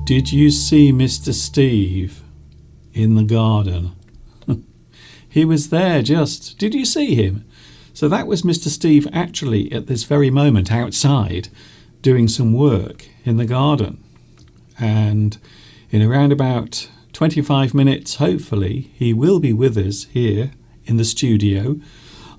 Did you see Mr. Steve in the garden? He was there just. Did you see him? So that was Mr. Steve actually at this very moment outside doing some work in the garden. And in around about 25 minutes, hopefully, he will be with us here in the studio,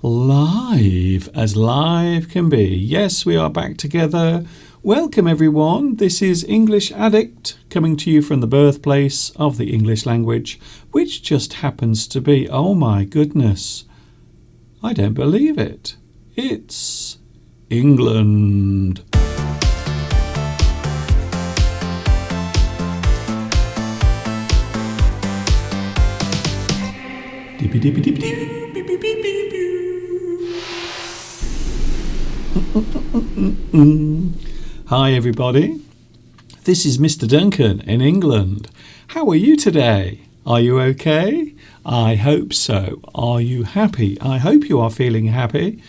live as live can be. Yes, we are back together. Welcome everyone. This is English Addict coming to you from the birthplace of the English language, which just happens to be, oh my goodness, I don't believe it. It's England. Hi everybody, this is Mr. Duncan in England. How are you today? Are you okay? I hope so. Are you happy? I hope you are feeling happy.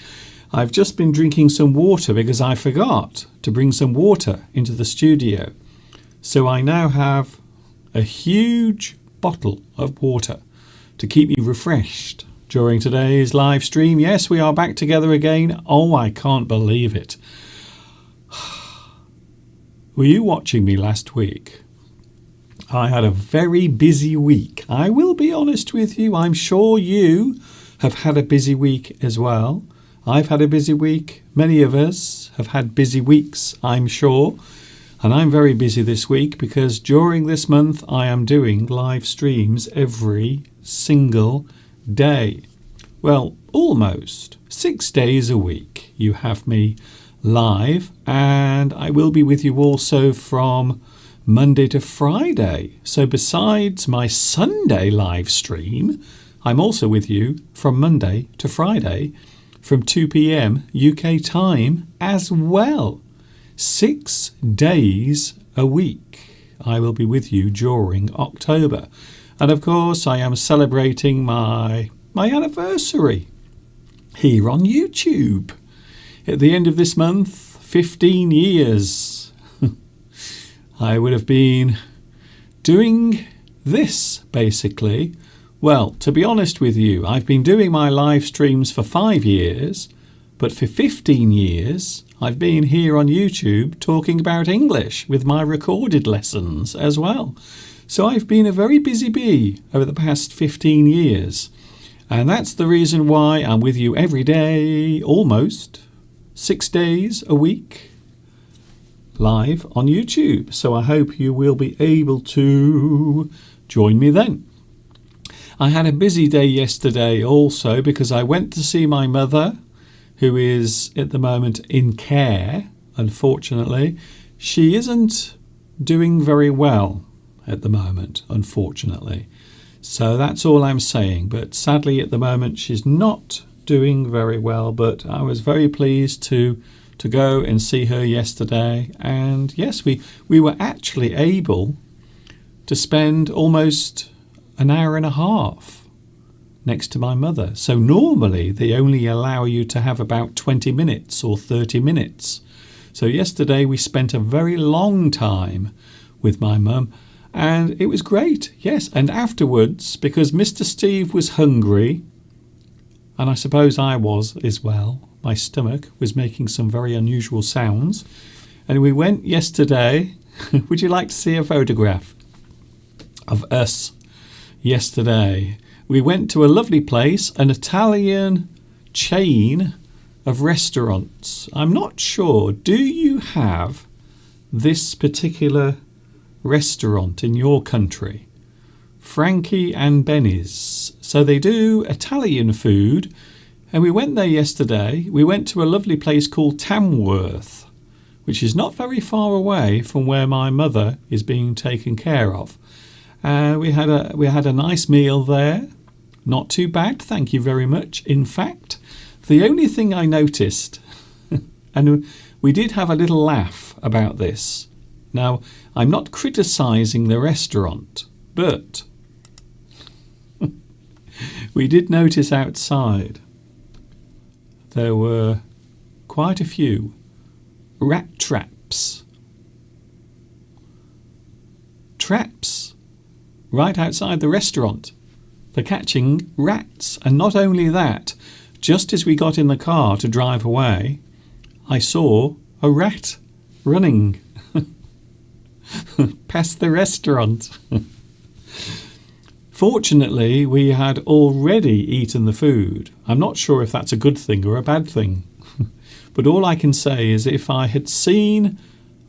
I've just been drinking some water because I forgot to bring some water into the studio. So I now have a huge bottle of water to keep me refreshed during today's live stream. Yes, we are back together again. Oh, I can't believe it. Were you watching me last week? I had a very busy week. I will be honest with you. I'm sure you have had a busy week as well. I've had a busy week. Many of us have had busy weeks, I'm sure. And I'm very busy this week because during this month I am doing live streams every single day. Well, almost 6 days a week you have me live, and I will be with you also from Monday to Friday. So besides my Sunday live stream, I'm also with you from Monday to Friday from 2 p.m. UK time as well. 6 days a week I will be with you during October. And of course I am celebrating my anniversary here on YouTube. At the end of this month, 15 years. I would have been doing this, basically. Well, to be honest with you, I've been doing my live streams for 5 years, but for 15 years, I've been here on YouTube talking about English with my recorded lessons as well. So I've been a very busy bee over the past 15 years. And that's the reason why I'm with you every day, almost 6 days a week, live on YouTube. So I hope you will be able to join me then. I had a busy day yesterday also because I went to see my mother, who is at the moment in care, unfortunately. She isn't doing very well at the moment, unfortunately. So that's all I'm saying. But sadly at the moment she's not doing very well, but I was very pleased to go and see her yesterday. And yes, we were actually able to spend almost an hour and a half next to my mother. So normally they only allow you to have about 20 minutes or 30 minutes. So yesterday we spent a very long time with my mum, and it was great, yes. And afterwards, because Mr. Steve was hungry, and I suppose I was as well, my stomach was making some very unusual sounds, and we went yesterday. Would you like to see a photograph of us yesterday? We went to a lovely place, an Italian chain of restaurants. I'm not sure, do you have this particular restaurant in your country? Frankie and Benny's. So they do Italian food, and we went there yesterday. We went to a lovely place called Tamworth, which is not very far away from where my mother is being taken care of. We had a nice meal there. Not too bad, thank you very much. In fact, the only thing I noticed, and we did have a little laugh about this. Now, I'm not criticising the restaurant, but we did notice outside there were quite a few rat traps traps right outside the restaurant for catching rats. And not only that, just as we got in the car to drive away, I saw a rat running past the restaurant. Fortunately, we had already eaten the food. I'm not sure if that's a good thing or a bad thing. But all I can say is if I had seen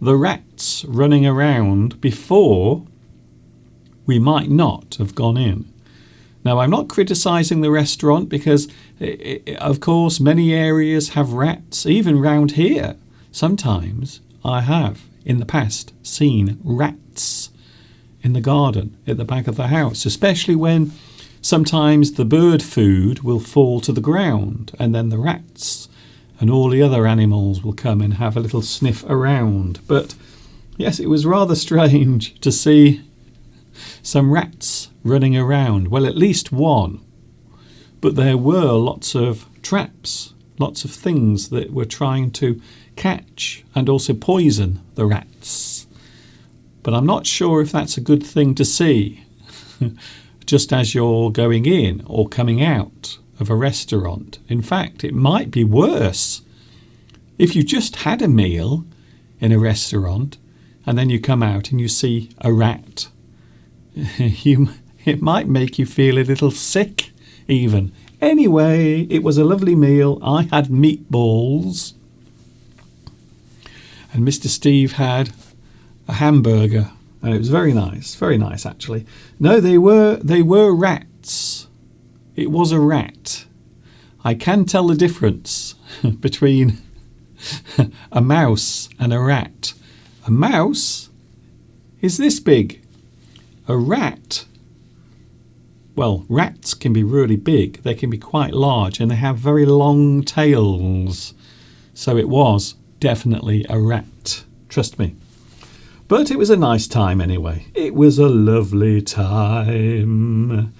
the rats running around before, we might not have gone in. Now, I'm not criticising the restaurant because, of course, many areas have rats. Even round here, sometimes I have, in the past, seen rats in the garden at the back of the house, especially when sometimes the bird food will fall to the ground and then the rats and all the other animals will come and have a little sniff around. But yes, it was rather strange to see some rats running around. Well, at least one. But there were lots of traps, lots of things that were trying to catch and also poison the rats. But I'm not sure if that's a good thing to see just as you're going in or coming out of a restaurant. In fact, it might be worse if you just had a meal in a restaurant and then you come out and you see a rat. It might make you feel a little sick even. Anyway, it was a lovely meal. I had meatballs and Mr. Steve had a hamburger, and it was very nice actually. No, they were rats. It was a rat. I can tell the difference between a mouse and a rat. A mouse is this big. A rat, well, rats can be really big. They can be quite large and they have very long tails. So it was definitely a rat. Trust me. But it was a nice time anyway. It was a lovely time.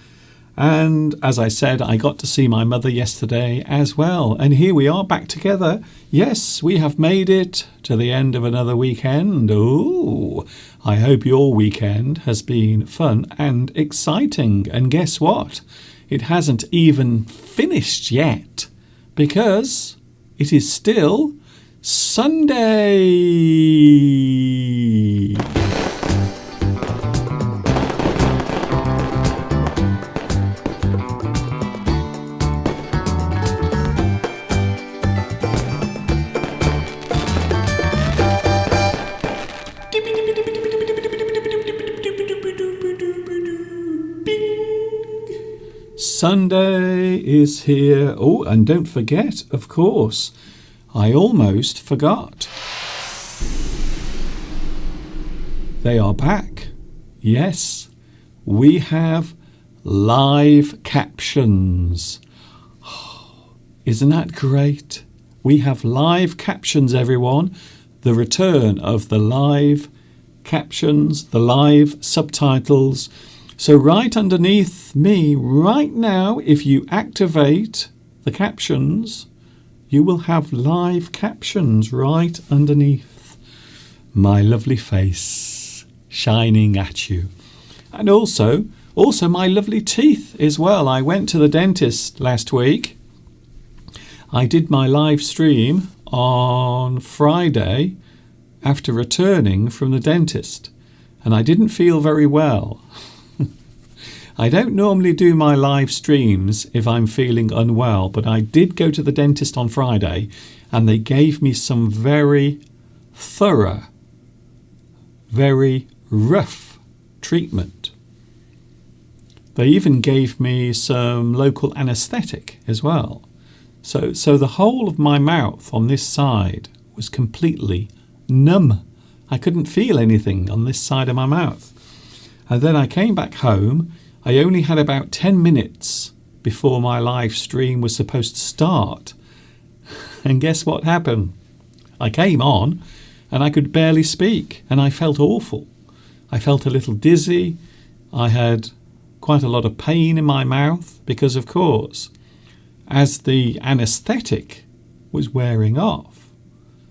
And as I said, I got to see my mother yesterday as well. And here we are back together. Yes, we have made it to the end of another weekend. Ooh, I hope your weekend has been fun and exciting. And guess what? It hasn't even finished yet because it is still Sunday. Sunday is here. Oh, and don't forget, of course, I almost forgot. They are back. Yes, we have live captions. Isn't that great? We have live captions, everyone. The return of the live captions, the live subtitles. So right underneath me right now, if you activate the captions, you will have live captions right underneath my lovely face shining at you. And also my lovely teeth as well. I went to the dentist last week. I did my live stream on Friday after returning from the dentist, and I didn't feel very well. I don't normally do my live streams if I'm feeling unwell, but I did go to the dentist on Friday and they gave me some very thorough, very rough treatment. They even gave me some local anaesthetic as well. So the whole of my mouth on this side was completely numb. I couldn't feel anything on this side of my mouth. And then I came back home. I only had about 10 minutes before my live stream was supposed to start. And guess what happened? I came on and I could barely speak and I felt awful. I felt a little dizzy. I had quite a lot of pain in my mouth because, of course, as the anaesthetic was wearing off,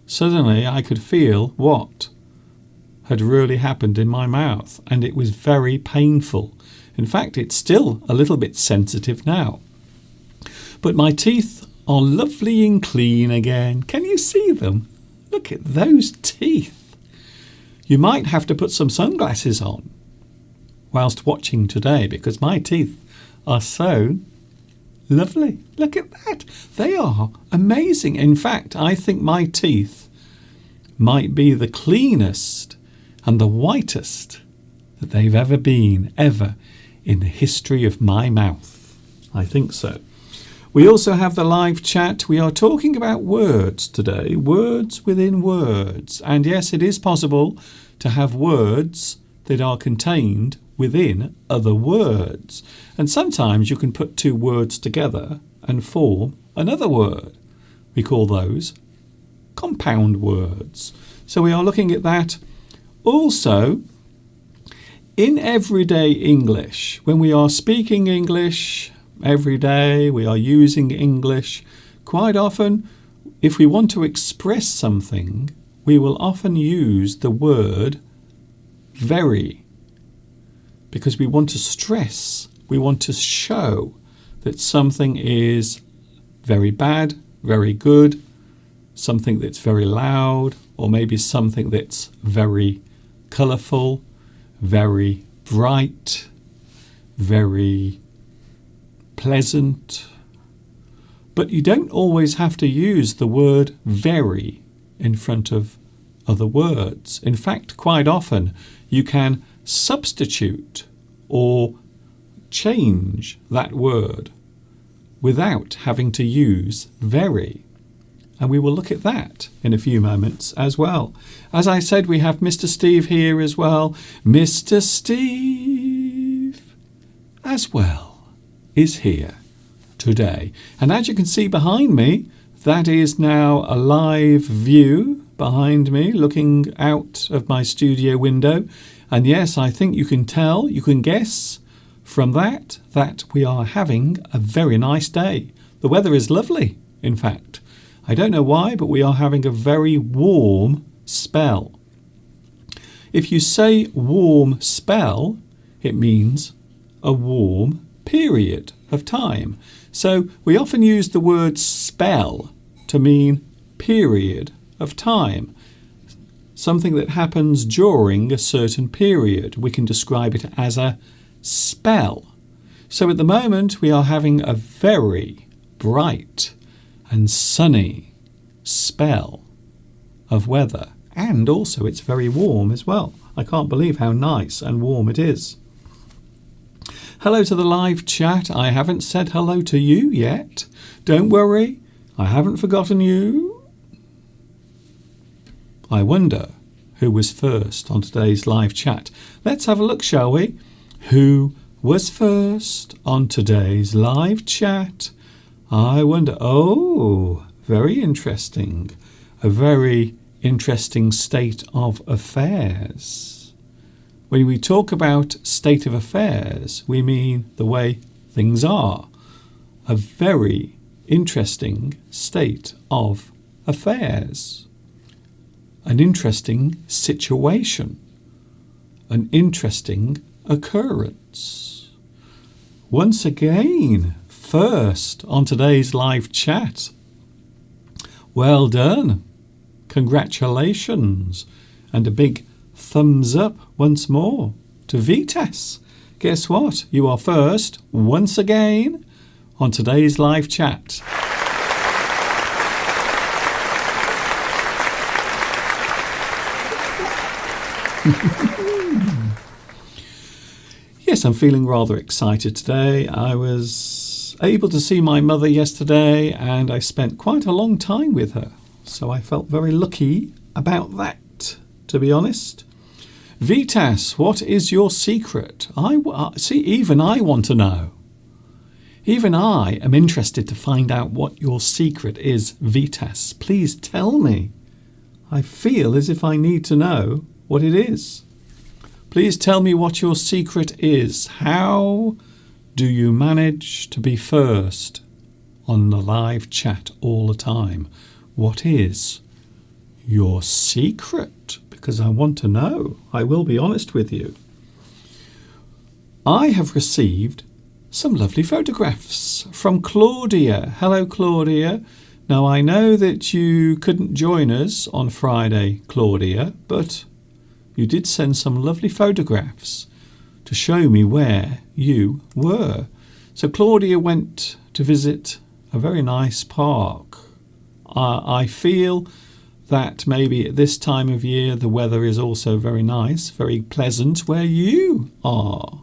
suddenly I could feel what? had really happened in my mouth, and it was very painful. In fact, it's still a little bit sensitive now. But my teeth are lovely and clean again. Can you see them? Look at those teeth. You might have to put some sunglasses on whilst watching today, because my teeth are so lovely. Look at that. They are amazing. In fact, I think my teeth might be the cleanest and the whitest that they've ever been, ever, in the history of my mouth. I think so. We also have the live chat. We are talking about words today, words within words. And yes, it is possible to have words that are contained within other words. And sometimes you can put two words together and form another word. We call those compound words. So we are looking at that. Also, in everyday English, when we are speaking English every day, we are using English, quite often, if we want to express something, we will often use the word very, because we want to stress, we want to show that something is very bad, very good, something that's very loud, or maybe something that's very colourful, very bright, very pleasant. But you don't always have to use the word very in front of other words. In fact, quite often you can substitute or change that word without having to use very. And we will look at that in a few moments as well. As I said, we have Mr. Steve here as well. Mr. Steve as well is here today. And as you can see behind me, that is now a live view behind me looking out of my studio window. And yes, I think you can tell, you can guess from that we are having a very nice day. The weather is lovely, in fact. I don't know why, but we are having a very warm spell. If you say warm spell, it means a warm period of time. So we often use the word spell to mean period of time. Something that happens during a certain period. We can describe it as a spell. So at the moment we are having a very bright and sunny spell of weather, and also it's very warm as well. I can't believe how nice and warm it is. Hello to the live chat. I haven't said hello to you yet. Don't worry, I haven't forgotten you. I wonder who was first on today's live chat. Let's have a look, shall we? Who was first on today's live chat? I wonder. Oh, very interesting. A very interesting state of affairs. When we talk about state of affairs, we mean the way things are. A very interesting state of affairs. An interesting situation. An interesting occurrence. Once again, first on today's live chat. Well done. Congratulations. And a big thumbs up once more to Vitas. Guess what? You are first once again on today's live chat. Yes, I'm feeling rather excited today. I was able to see my mother yesterday and I spent quite a long time with her. So I felt very lucky about that, to be honest. Vitas, what is your secret? See, even I want to know. Even I am interested to find out what your secret is, Vitas. Please tell me. I feel as if I need to know what it is. Please tell me what your secret is. How do you manage to be first on the live chat all the time? What is your secret? because I want to know. I will be honest with you. I have received some lovely photographs from Claudia. Hello, Claudia. Now, I know that you couldn't join us on Friday, Claudia, but you did send some lovely photographs to show me where you were. So Claudia went to visit a very nice park. I feel that maybe at this time of year the weather is also very nice, very pleasant where you are.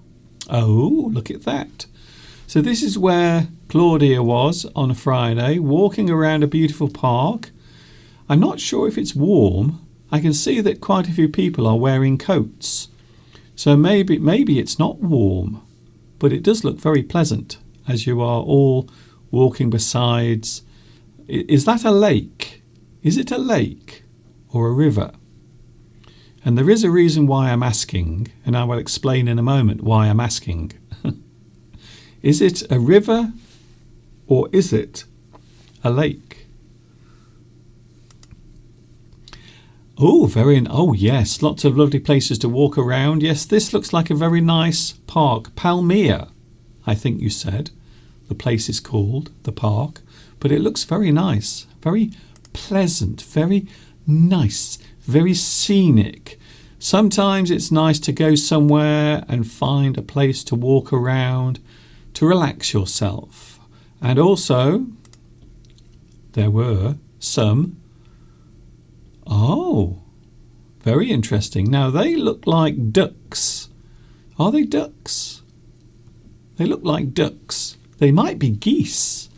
Oh, look at that. So this is where Claudia was on a Friday, walking around a beautiful park. I'm not sure if it's warm. I can see that quite a few people are wearing coats. So maybe it's not warm, but it does look very pleasant as you are all walking besides. Is that a lake? Is it a lake or a river? And there is a reason why I'm asking, and I will explain in a moment why I'm asking. Is it a river or is it a lake? Oh, yes, lots of lovely places to walk around. Yes, this looks like a very nice park. Palmyra, I think you said. The place is called, the park. But it looks very nice, very pleasant, very nice, very scenic. Sometimes it's nice to go somewhere and find a place to walk around, to relax yourself. And also, there were some... Oh, very interesting. Now, they look like ducks. Are they ducks? They look like ducks. They might be geese.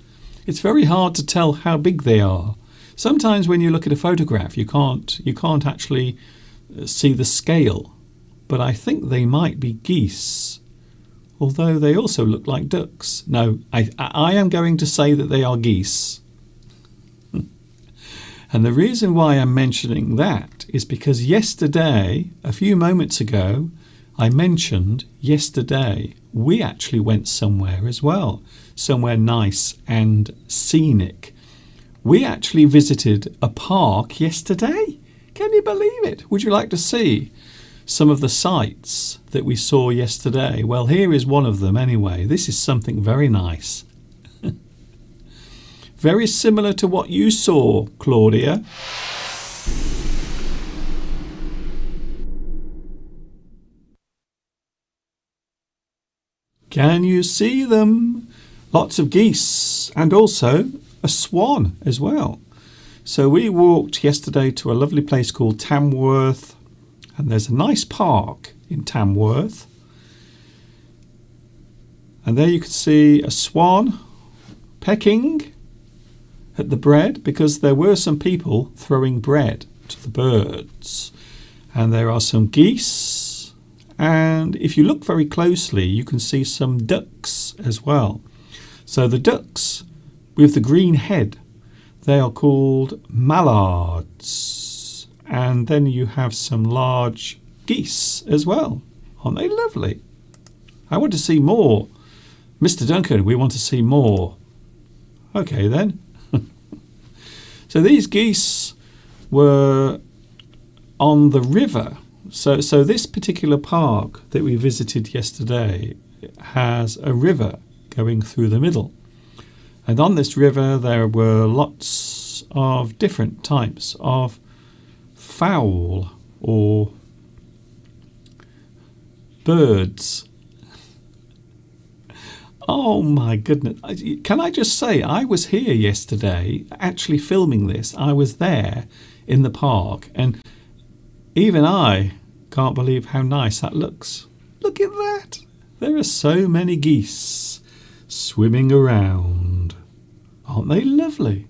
It's very hard to tell how big they are. Sometimes when you look at a photograph, you can't actually see the scale. But I think they might be geese, although they also look like ducks. No, I am going to say that they are geese. And the reason why I'm mentioning that is because yesterday, a few moments ago, I mentioned yesterday we actually went somewhere as well, somewhere nice and scenic. We actually visited a park yesterday. Can you believe it? Would you like to see some of the sights that we saw yesterday? Well, here is one of them anyway. This is something very nice. Very similar to what you saw, Claudia. Can you see them? Lots of geese and also a swan as well. So we walked yesterday to a lovely place called Tamworth, and there's a nice park in Tamworth. And there you can see a swan pecking at the bread, because there were some people throwing bread to the birds. And there are some geese, and if you look very closely you can see some ducks as well. So the ducks with the green head, they are called mallards. And then you have some large geese as well. Aren't they lovely? I want to see more. Mr. Duncan, we want to see more. Okay then. So these geese were on the river. So this particular park that we visited yesterday has a river going through the middle. And on this river there were lots of different types of fowl or birds. Oh my goodness. Can I just say, I was here yesterday actually filming this. I was there in the park, and even I can't believe how nice that looks. Look at that. There are so many geese swimming around. Aren't they lovely?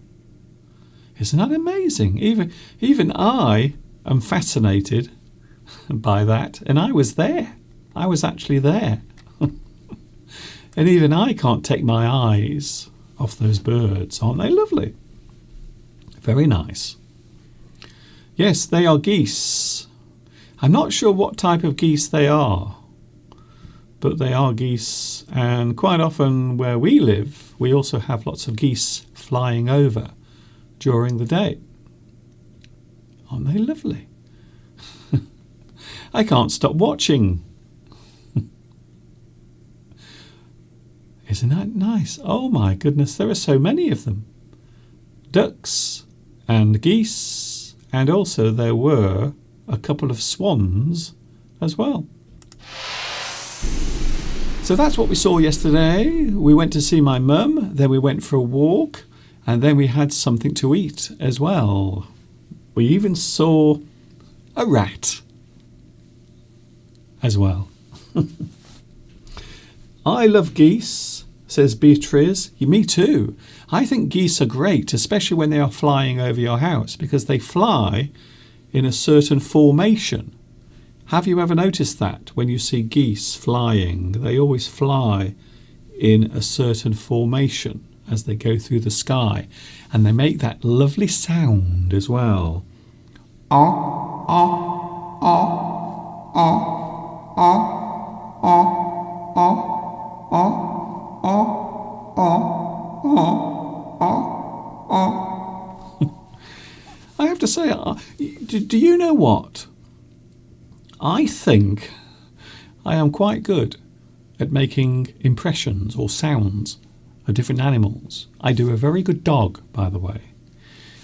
Isn't that amazing? Even I am fascinated by that, and I was there. I was actually there. And even I can't take my eyes off those birds. Aren't they lovely? Very nice. Yes, they are geese. I'm not sure what type of geese they are, but they are geese. And quite often where we live, we also have lots of geese flying over during the day. Aren't they lovely? I can't stop watching. Isn't that nice? Oh my goodness, there are so many of them. Ducks and geese, and also there were a couple of swans as well. So that's what we saw yesterday. We went to see my mum, then we went for a walk, and then we had something to eat as well. We even saw a rat as well. I love geese, says Beatrice. Me too. I think geese are great, especially when they are flying over your house, because they fly in a certain formation. Have you ever noticed that when you see geese flying? They always fly in a certain formation as they go through the sky, and they make that lovely sound as well. Ah, ah, ah, ah, ah, ah, ah. I have to say, do you know what? I think I am quite good at making impressions or sounds of different animals. I do a very good dog, by the way.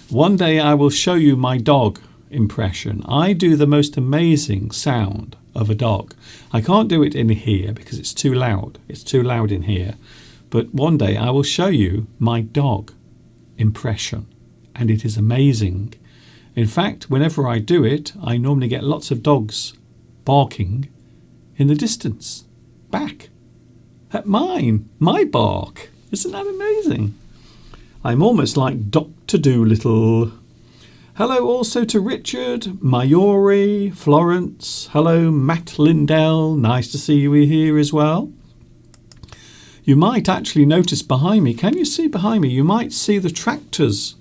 One day I will show you my dog impression. I do the most amazing sound of a dog. I can't do it in here because it's too loud. It's too loud in here. But one day I will show you my dog impression, and it is amazing. In fact, whenever I do it, I normally get lots of dogs barking in the distance, back at my bark. Isn't that amazing? I'm almost like Dr. Dolittle. Hello also to Richard, Mayori, Florence. Hello, Matt Lindell. Nice to see you here as well. You might actually notice behind me, can you see behind me? You might see the tractors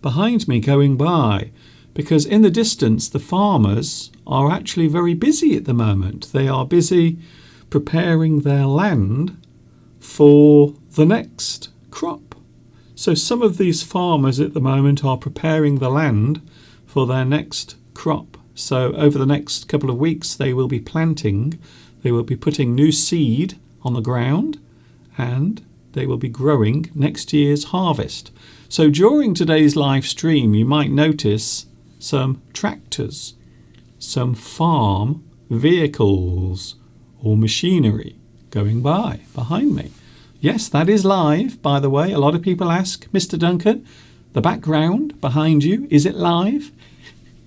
behind me going by, because in the distance the farmers are actually very busy at the moment. They are busy preparing their land for the next crop. So some of these farmers at the moment are preparing the land for their next crop. So over the next couple of weeks they will be planting, they will be putting new seed on the ground, and they will be growing next year's harvest. So during today's live stream you might notice some tractors, some farm vehicles or machinery going by behind me. Yes, that is live, by the way. A lot of people ask, Mr. Duncan, the background behind you, is it live?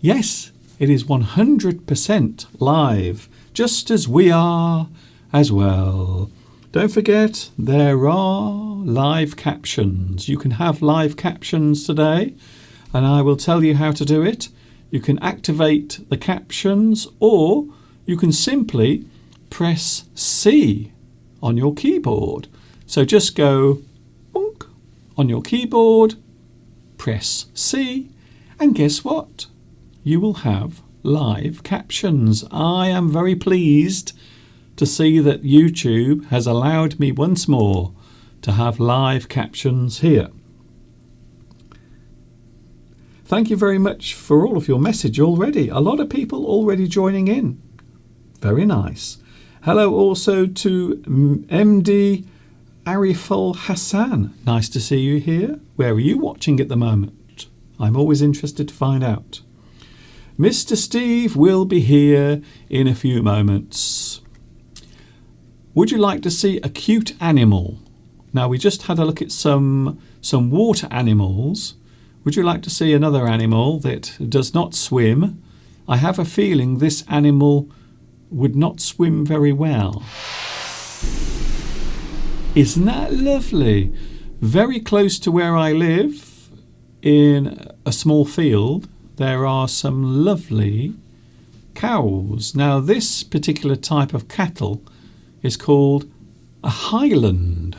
Yes, it is 100% live, just as we are as well. Don't forget, there are live captions. You can have live captions today, and I will tell you how to do it. You can activate the captions, or you can simply press C on your keyboard. So just go bonk on your keyboard, press C, and guess what? You will have live captions. I am very pleased to see that YouTube has allowed me once more to have live captions here. Thank you very much for all of your message already. A lot of people already joining in. Very nice. Hello also to MD Ariful Hassan. Nice to see you here. Where are you watching at the moment? I'm always interested to find out. Mr. Steve will be here in a few moments. Would you like to see a cute animal? Now we just had a look at some water animals. Would you like to see another animal that does not swim? I have a feeling this animal would not swim very well. Isn't that lovely? Very close to where I live, in a small field, there are some lovely cows. Now this particular type of cattle is called a Highland.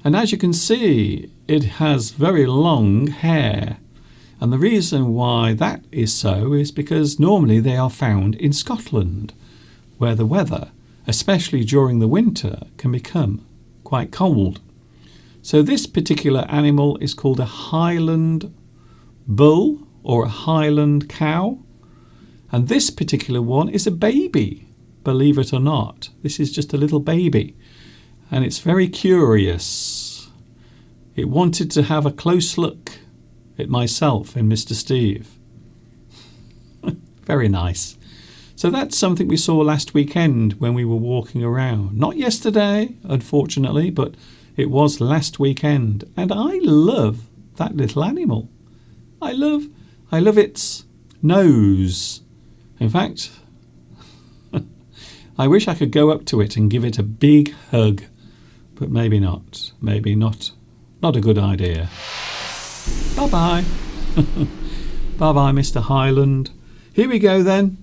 And as you can see, it has very long hair. And the reason why that is so is because normally they are found in Scotland, where the weather, especially during the winter, can become quite cold. So this particular animal is called a Highland bull or a Highland cow. And this particular one is a baby, believe it or not. This is just a little baby. And it's very curious. It wanted to have a close look at myself and Mr. Steve. Very nice. So that's something we saw last weekend when we were walking around. Not yesterday, unfortunately, but it was last weekend. And I love that little animal. I love its nose. In fact, I wish I could go up to it and give it a big hug. But maybe not. Maybe not. Not a good idea. Bye-bye. Bye-bye, Mr. Highland. Here we go then.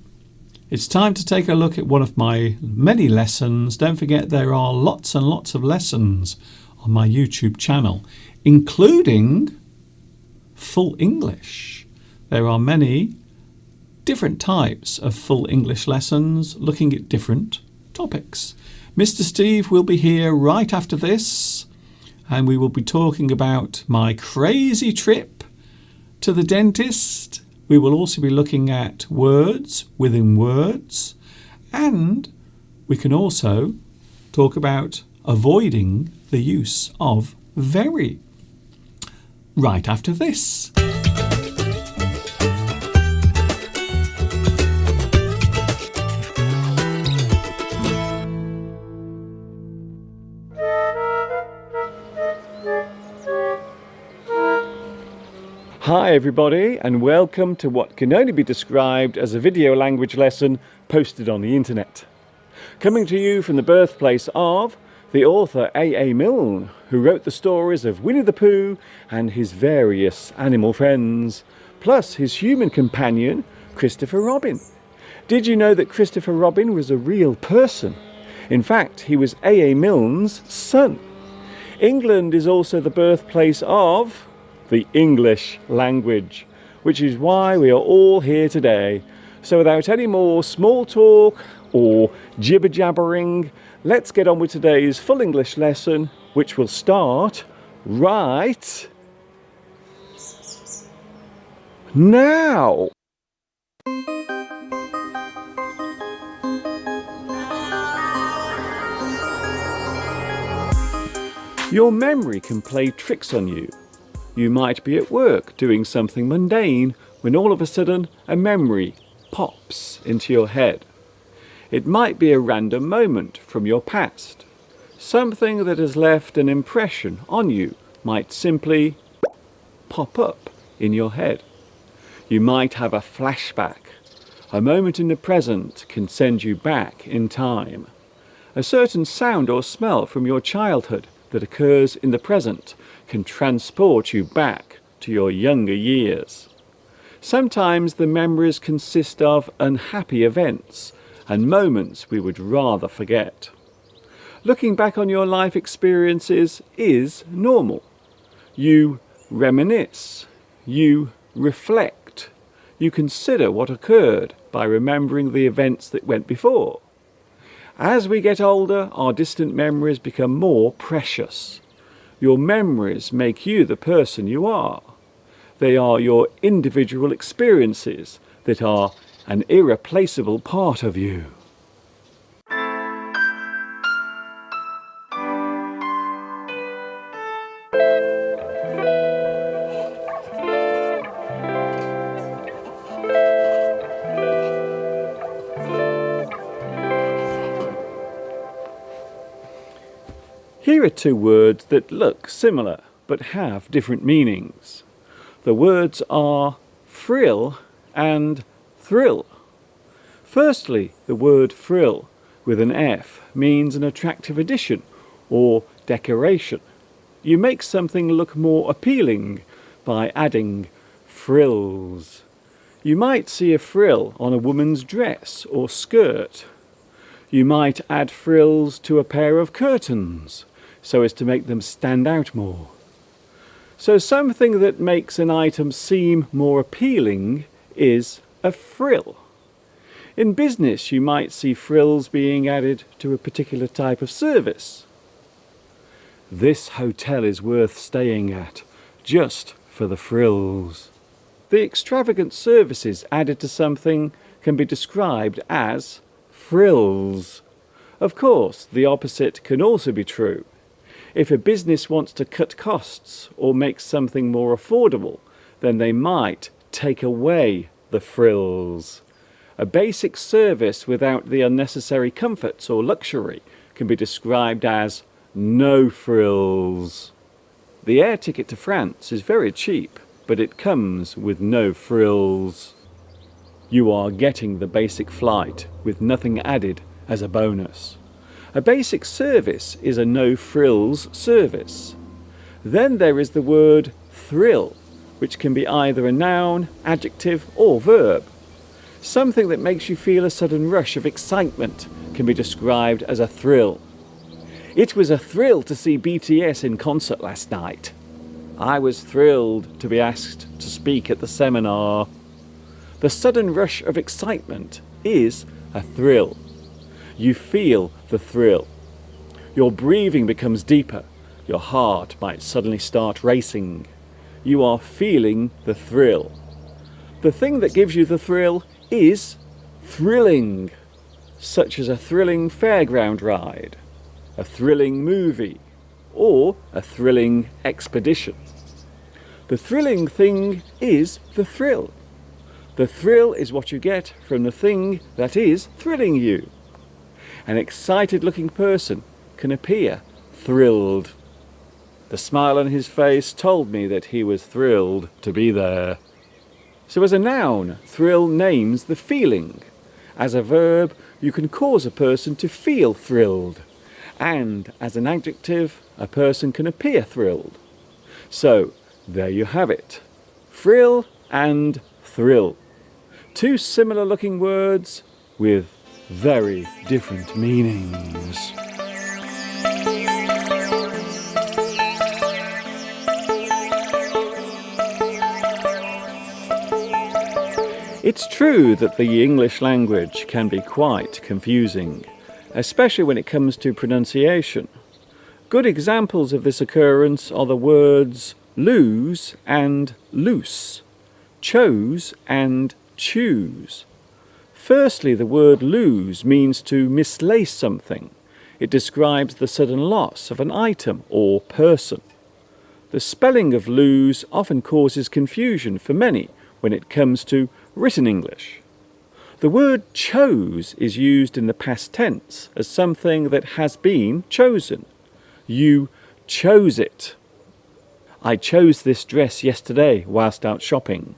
It's time to take a look at one of my many lessons. Don't forget there are lots and lots of lessons on my YouTube channel, including full English. There are many different types of full English lessons looking at different topics. Mr. Steve will be here right after this, and we will be talking about my crazy trip to the dentist. We will also be looking at words within words, and we can also talk about avoiding the use of very. Right after this. Hi everybody, and welcome to what can only be described as a video language lesson posted on the internet. Coming to you from the birthplace of the author A.A. Milne, who wrote the stories of Winnie the Pooh and his various animal friends, plus his human companion, Christopher Robin. Did you know that Christopher Robin was a real person? In fact, he was A.A. Milne's son. England is also the birthplace of the English language, which is why we are all here today. So without any more small talk or jibber-jabbering, let's get on with today's full English lesson, which will start right now. Your memory can play tricks on you. You might be at work doing something mundane when all of a sudden a memory pops into your head. It might be a random moment from your past. Something that has left an impression on you might simply pop up in your head. You might have a flashback. A moment in the present can send you back in time. A certain sound or smell from your childhood that occurs in the present can transport you back to your younger years. Sometimes the memories consist of unhappy events and moments we would rather forget. Looking back on your life experiences is normal. You reminisce, you reflect, you consider what occurred by remembering the events that went before. As we get older, our distant memories become more precious. Your memories make you the person you are. They are your individual experiences that are an irreplaceable part of you. Here are two words that look similar but have different meanings. The words are frill and thrill. Firstly, the word frill with an F means an attractive addition or decoration. You make something look more appealing by adding frills. You might see a frill on a woman's dress or skirt. You might add frills to a pair of curtains so as to make them stand out more. So something that makes an item seem more appealing is a frill. In business, you might see frills being added to a particular type of service. This hotel is worth staying at, just for the frills. The extravagant services added to something can be described as frills. Of course, the opposite can also be true. If a business wants to cut costs or make something more affordable, then they might take away the frills. A basic service without the unnecessary comforts or luxury can be described as no frills. The air ticket to France is very cheap, but it comes with no frills. You are getting the basic flight with nothing added as a bonus. A basic service is a no-frills service. Then there is the word thrill, which can be either a noun, adjective or verb. Something that makes you feel a sudden rush of excitement can be described as a thrill. It was a thrill to see BTS in concert last night. I was thrilled to be asked to speak at the seminar. The sudden rush of excitement is a thrill. You feel the thrill. Your breathing becomes deeper. Your heart might suddenly start racing. You are feeling the thrill. The thing that gives you the thrill is thrilling, such as a thrilling fairground ride, a thrilling movie, or a thrilling expedition. The thrilling thing is the thrill. The thrill is what you get from the thing that is thrilling you. An excited-looking person can appear thrilled. The smile on his face told me that he was thrilled to be there. So as a noun, thrill names the feeling. As a verb, you can cause a person to feel thrilled. And as an adjective, a person can appear thrilled. So, there you have it. Frill and thrill. Two similar-looking words with very different meanings. It's true that the English language can be quite confusing, especially when it comes to pronunciation. Good examples of this occurrence are the words lose and loose, chose and choose. Firstly, the word lose means to mislace something. It describes the sudden loss of an item or person. The spelling of lose often causes confusion for many when it comes to written English. The word chose is used in the past tense as something that has been chosen. You chose it. I chose this dress yesterday whilst out shopping.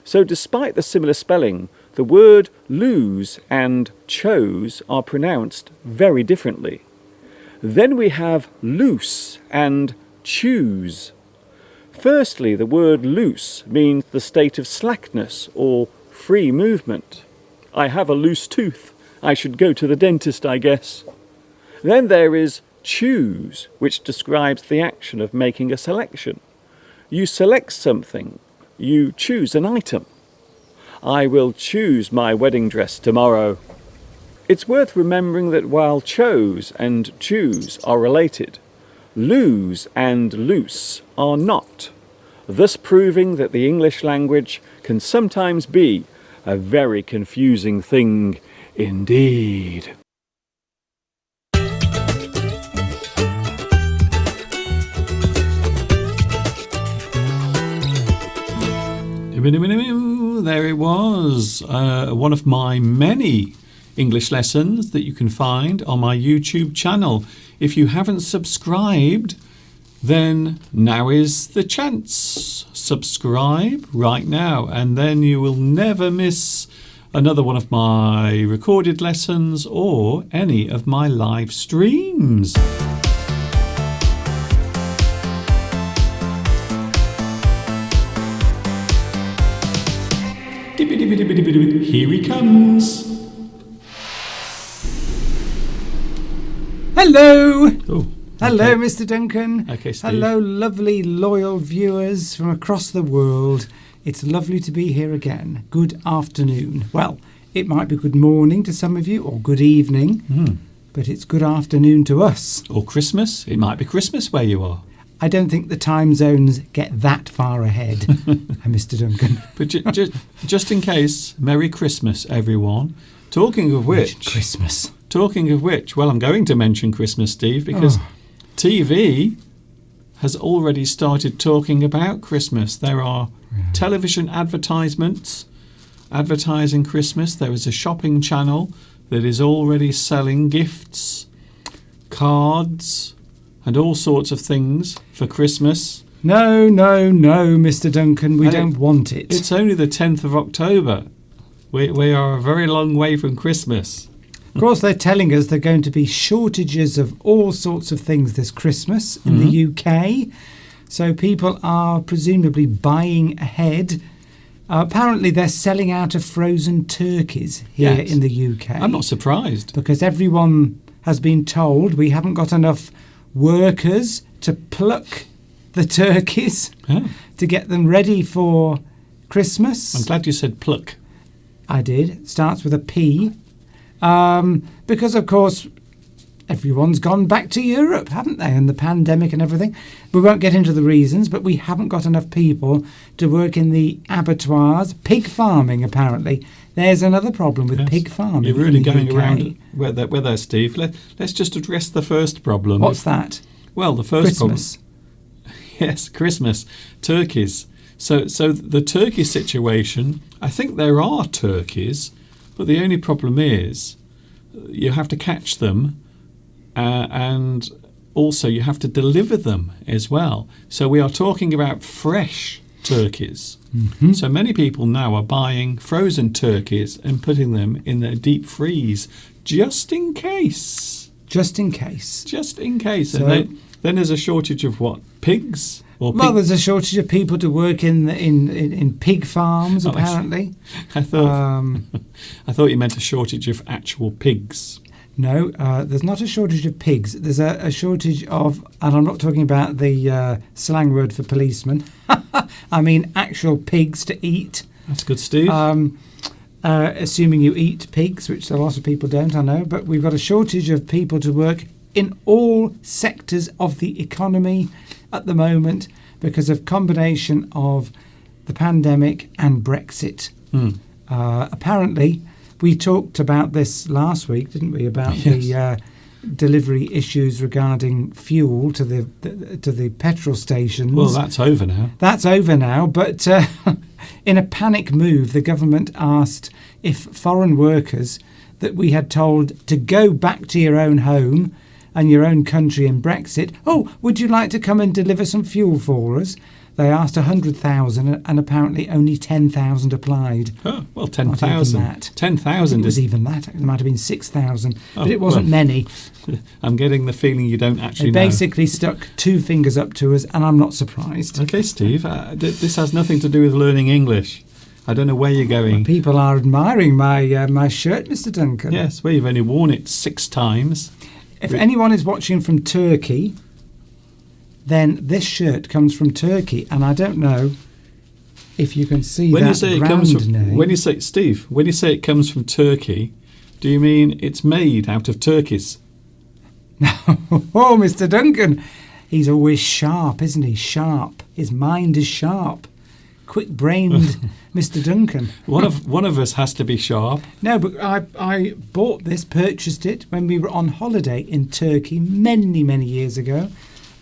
So despite the similar spelling, the word lose and chose are pronounced very differently. Then we have loose and choose. Firstly, the word loose means the state of slackness or free movement. I have a loose tooth. I should go to the dentist, I guess. Then there is choose, which describes the action of making a selection. You select something. You choose an item. I will choose my wedding dress tomorrow. It's worth remembering that while chose and choose are related, lose and loose are not, thus proving that the English language can sometimes be a very confusing thing indeed. There it was, one of my many English lessons that you can find on my YouTube channel. If you haven't subscribed, then now is the chance. Subscribe right now, and then you will never miss another one of my recorded lessons or any of my live streams. Here he comes. Hello. Oh, Hello, okay. Mr. Duncan. Okay, Steve. Hello, lovely, loyal viewers from across the world. It's lovely to be here again. Good afternoon. Well, it might be good morning to some of you or good evening, but it's good afternoon to us. Or Christmas. It might be Christmas where you are. I don't think the time zones get that far ahead, Mr. Duncan. But just in case, Merry Christmas, everyone. Talking of which, Christmas. Well, I'm going to mention Christmas, Steve, because TV has already started talking about Christmas. There are television advertisements advertising Christmas. There is a shopping channel that is already selling gifts, cards, and all sorts of things for Christmas. No, Mr. Duncan, we don't want it. It's only the 10th of October. We are a very long way from Christmas. Of course, they're telling us there are going to be shortages of all sorts of things this Christmas in the UK. So people are presumably buying ahead. Apparently, they're selling out of frozen turkeys here in the UK. I'm not surprised. Because everyone has been told we haven't got enough workers to pluck the turkeys to get them ready for Christmas. I'm glad you said pluck. I did. It starts with a P. Because, of course, everyone's gone back to Europe, haven't they? And the pandemic and everything. We won't get into the reasons, but we haven't got enough people to work in the abattoirs. Pig farming, apparently. There's another problem with pig farming. You're really going UK. around with that, Steve. Let's just address the first problem. What's that? Well, the first Christmas. problem. Yes, Christmas. Turkeys. So the turkey situation, I think there are turkeys, but the only problem is you have to catch them and also you have to deliver them as well. So we are talking about fresh turkeys. Mm-hmm. So many people now are buying frozen turkeys and putting them in their deep freeze just in case. Just in case. Just in case. So, and then there's a shortage of what? Pigs? Well, there's a shortage of people to work in pig farms, apparently. I thought you meant a shortage of actual pigs. No, there's not a shortage of pigs. There's a shortage of, and I'm not talking about the slang word for policeman. I mean actual pigs to eat. That's good, Steve. Assuming you eat pigs, which a lot of people don't, I know. But we've got a shortage of people to work in all sectors of the economy at the moment because of combination of the pandemic and Brexit. Apparently, we talked about this last week, didn't we? About the delivery issues regarding fuel to the petrol stations. Well, that's over now. That's over now, but in a panic move, the government asked if foreign workers that we had told to go back to your own home and your own country in Brexit, would you like to come and deliver some fuel for us? They asked 100,000 and apparently only 10,000 applied. Oh, well, 10,000. 10,000 it was even that. It might have been 6,000, but it wasn't many. I'm getting the feeling you don't actually know. They basically stuck two fingers up to us, and I'm not surprised. Okay, Steve, this has nothing to do with learning English. I don't know where you're going. Well, people are admiring my shirt, Mr. Duncan. Yes, well, you've only worn it 6 times. If anyone is watching from Turkey, then this shirt comes from Turkey, and I don't know if you can see when that you say brand it comes from, name. When you say, Steve, when you say it comes from Turkey, do you mean it's made out of turkeys? Oh, Mr. Duncan, he's always sharp, isn't he? Sharp. His mind is sharp. Quick-brained Mr. Duncan. One of us has to be sharp. No, but I bought this, purchased it when we were on holiday in Turkey many, many years ago.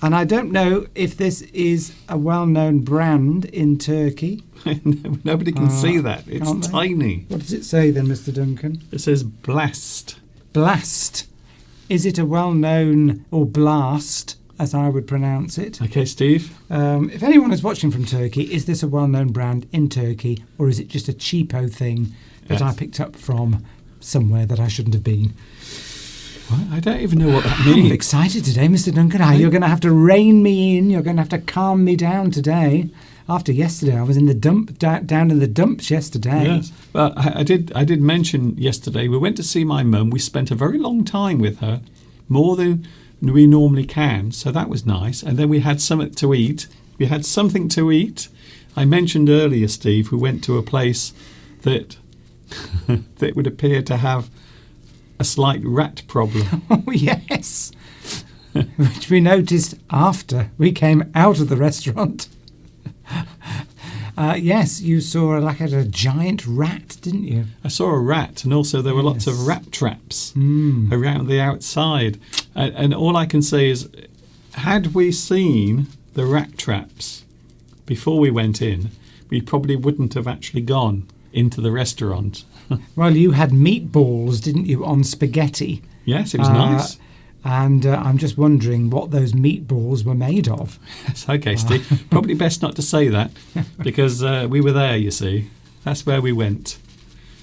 And I don't know if this is a well-known brand in Turkey. Nobody can see that. It's tiny. What does it say then, Mr. Duncan? It says Blast. Blast. Is it a well-known, or Blast, as I would pronounce it? Okay, Steve. If anyone is watching from Turkey, is this a well-known brand in Turkey, or is it just a cheapo thing that I picked up from somewhere that I shouldn't have been? What? I don't even know what that means. I'm excited today, Mr. Duncan. You're going to have to rein me in. You're going to have to calm me down today. After yesterday, I was in the dump, down in the dumps yesterday. Yes. Well, I did mention yesterday, we went to see my mum. We spent a very long time with her, more than we normally can. So that was nice. And then we had something to eat. I mentioned earlier, Steve, we went to a place that would appear to have a slight rat problem. Oh, yes. which we noticed after we came out of the restaurant. Yes, you saw like a giant rat, didn't you? I saw a rat, and also there were lots of rat traps around the outside. And all I can say is, had we seen the rat traps before we went in, we probably wouldn't have actually gone into the restaurant. Well, you had meatballs, didn't you, on spaghetti? Yes, it was nice. And I'm just wondering what those meatballs were made of. Yes, okay, Steve. Probably best not to say that, because we were there, you see. That's where we went.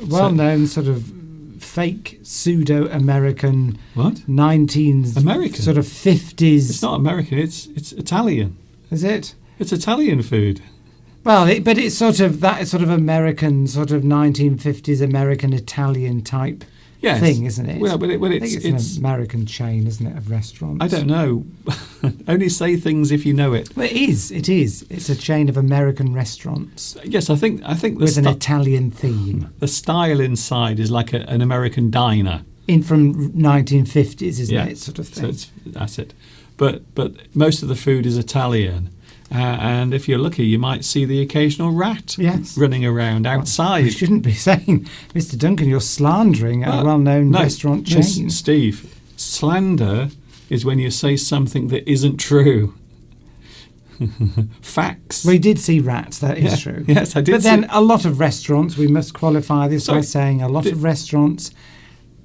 Well-known sort of fake pseudo-American What? 19th American? sort of 50s. It's not American, it's Italian. Is it? It's Italian food. Well, but it's sort of that sort of American, sort of 1950s American Italian type Yes. thing, isn't it? Well, but I think it's an American chain, isn't it, of restaurants? I don't know. Only say things if you know it. Well, it is. It is. It's a chain of American restaurants Yes, I think the with an Italian theme. the style inside is like an American diner. In from 1950s, isn't Yeah. it, sort of So thing? that's it. But most of the food is Italian. And if you're lucky, you might see the occasional rat Yes. running around You outside. shouldn't be saying, Mr. Duncan, you're slandering a well-known restaurant no, chain. Steve, slander is when you say something that isn't true. Facts. We did see rats, that is true. Yes, I did But then a lot of restaurants, we must qualify this by Sorry, saying a lot of restaurants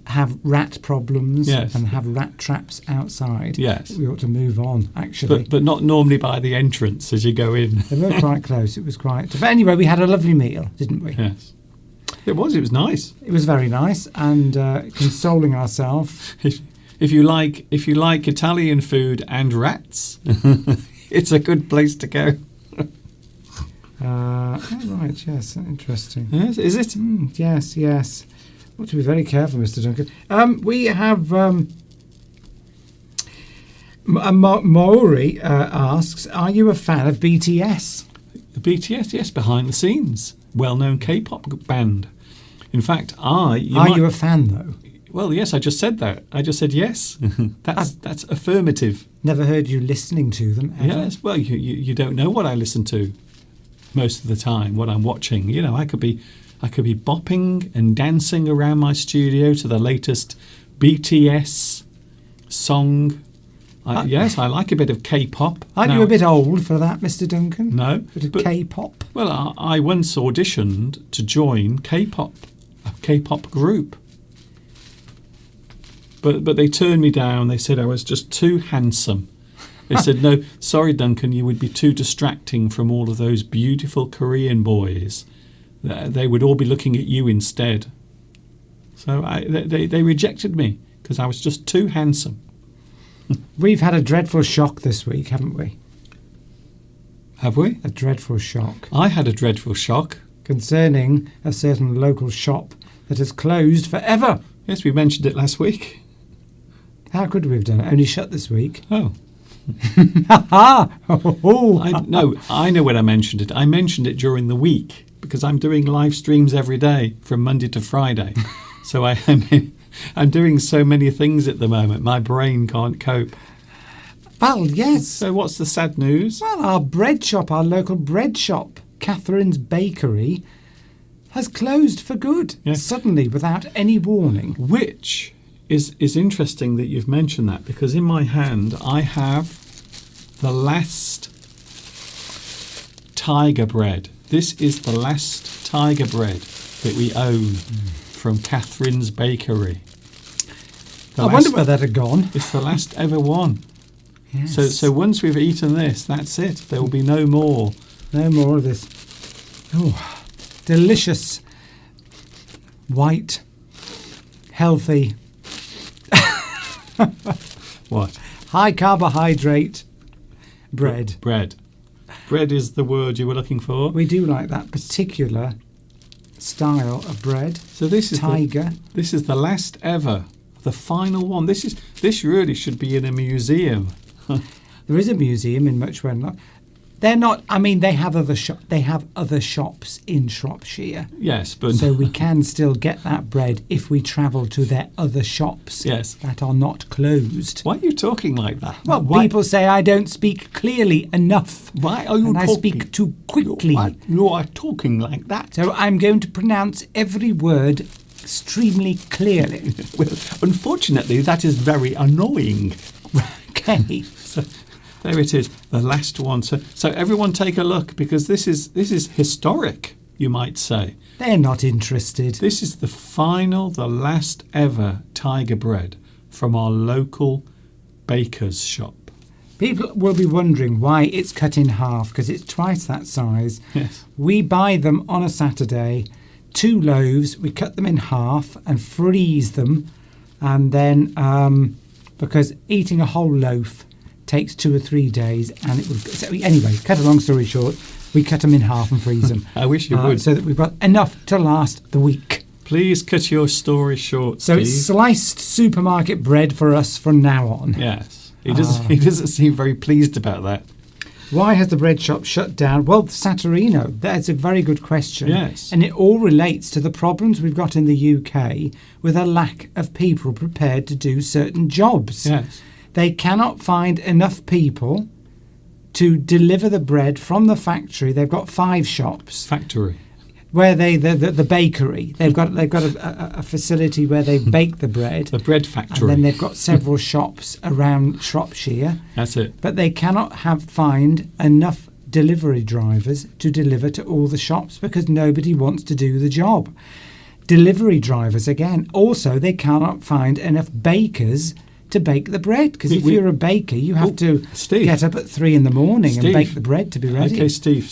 have rat problems Yes. and have rat traps outside. Yes. We ought to move on, actually. But not normally by the entrance as you go in. They were quite close. It was quite... But anyway, we had a lovely meal, didn't we? Yes. It was nice. It was very nice, and consoling ourselves. If you like Italian food and rats, it's a good place to go. Right, yes, interesting. Yes, is it? Yes, yes. Want to be very careful, Mr. Duncan. We have Maori asks, "Are you a fan of BTS?" The BTS, yes, behind the scenes, well-known K-pop band. In fact, Are you a fan though? Well, yes, I just said that. I just said yes. That's affirmative. Never heard you listening to them ever. Yes. Well, you don't know what I listen to most of the time. What I'm watching, you know, I could be bopping and dancing around my studio to the latest BTS song. Yes, I like a bit of K-pop. Aren't Now, you a bit old for that, Mr. Duncan? No, Bit of but- K-pop. Well, I once auditioned to join K-pop, a K-pop group. But they turned me down. They said I was just too handsome. They said, no, sorry, Duncan, you would be too distracting from all of those beautiful Korean boys. They would all be looking at you instead. So they rejected me because I was just too handsome. We've had a dreadful shock this week, haven't we? Have we? A dreadful shock I had a dreadful shock. concerning a certain local shop that has closed forever. Yes, we mentioned it last week. How could we have done it? Only shut this week. Oh. Ha! Oh, I know when I mentioned it. I mentioned it during the week because I'm doing live streams every day from Monday to Friday. So I'm doing so many things at the moment. My brain can't cope. Well, yes. So what's the sad news? Well, our bread shop, our local bread shop, Catherine's Bakery, has closed for good, Yeah. suddenly, without any warning. Which is interesting that you've mentioned that because in my hand I have the last Tiger bread. This is the last Tiger bread that we own from Catherine's Bakery. I wonder where that had gone. It's the last ever one. Yes. So once we've eaten this, that's it. There will be no more. No more of this. Oh, delicious, white, healthy, What? high carbohydrate bread. Bread. Bread is the word you were looking for. We do like that particular style of bread. So this is Tiger. this is the last ever, the final one. This really should be in a museum. There is a museum in Much Wenlock. They're not. I mean, they have other shops in Shropshire, Yes, but so we can still get that bread if we travel to their other shops Yes. that are not closed. why are you talking like that? Well, why, people say I don't speak clearly enough, why are you and I talking? speak too quickly. You are talking like that. So I'm going to pronounce every word extremely clearly. Well, unfortunately, that is very annoying. Okay. So, there it is, the last one. So everyone take a look, because this is historic, you might say. They're not interested. This is the last ever tiger bread from our local baker's shop. People will be wondering why it's cut in half, because it's twice that size. Yes. We buy them on a Saturday, 2 loaves, we cut them in half and freeze them, and then because eating a whole loaf takes 2 or 3 days, and it would. So anyway, cut a long story short, we cut them in half and freeze them. I wish you would. So that we've got enough to last the week. Please cut your story short, So Steve. it's sliced supermarket bread for us from now on. Yes. He doesn't seem very pleased about that. Why has the bread shop shut down? Well, Satorino, that's a very good question. Yes. And it all relates to the problems we've got in the UK with a lack of people prepared to do certain jobs. Yes. They cannot find enough people to deliver the bread from the factory. They've got 5 shops Factory. where the bakery. They've got a facility where they bake the bread. The bread And factory. then they've got several shops around Shropshire. That's it. But they cannot find enough delivery drivers to deliver to all the shops because nobody wants to do the job. Delivery drivers, again, also they cannot find enough bakers to bake the bread, because if you're a baker, you have to Steve. get up at 3 a.m. and Steve. bake the bread to be ready. Okay, Steve.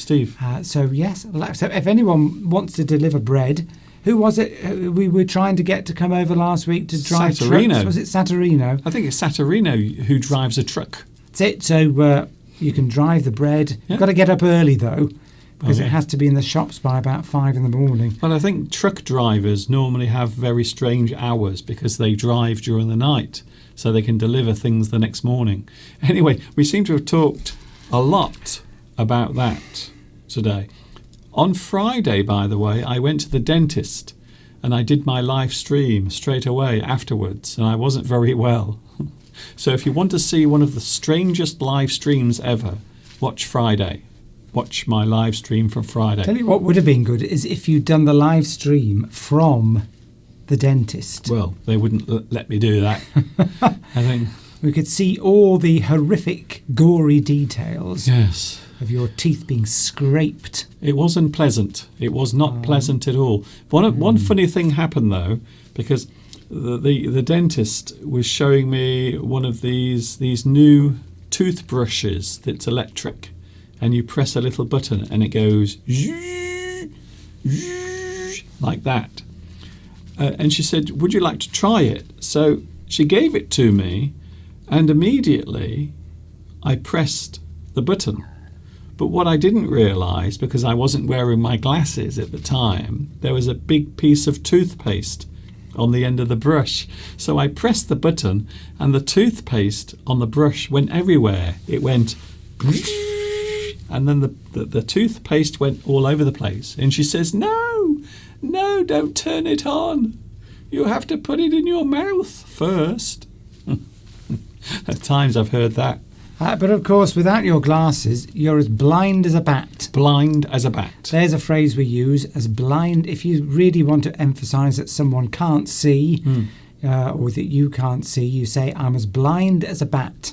So yes, so if anyone wants to deliver bread, who was it we were trying to get to come over last week to drive Satorino. trucks? Was it Satorino? I think it's Satorino who drives a truck. That's it. So you can drive the bread. Yeah. You've got to get up early though, because Okay. it has to be in the shops by about 5 a.m. Well, I think truck drivers normally have very strange hours because they drive during the night, so they can deliver things the next morning. Anyway, we seem to have talked a lot about that today. On Friday, by the way, I went to the dentist and I did my live stream straight away afterwards, and I wasn't very well. So if you want to see one of the strangest live streams ever, watch Friday. Watch my live stream from Friday. Tell you what would have been good is if you'd done the live stream from the dentist. Well, they wouldn't let me do that. I think. We could see all the horrific, gory details Yes. of your teeth being scraped. It wasn't pleasant. It was not pleasant at all. One funny thing happened though, because the dentist was showing me one of these new toothbrushes that's electric, and you press a little button and it goes like that. And she said, "Would you like to try it?" So she gave it to me, and immediately I pressed the button. But what I didn't realise, because I wasn't wearing my glasses at the time, there was a big piece of toothpaste on the end of the brush. So I pressed the button and the toothpaste on the brush went everywhere. It went and then the toothpaste went all over the place. And she says, no, don't turn it on. You have to put it in your mouth first. At times I've heard that. But of course, without your glasses, you're as blind as a bat. Blind as a bat. There's a phrase we use, as blind. If you really want to emphasise that someone can't see, or that you can't see, you say, "I'm as blind as a bat,"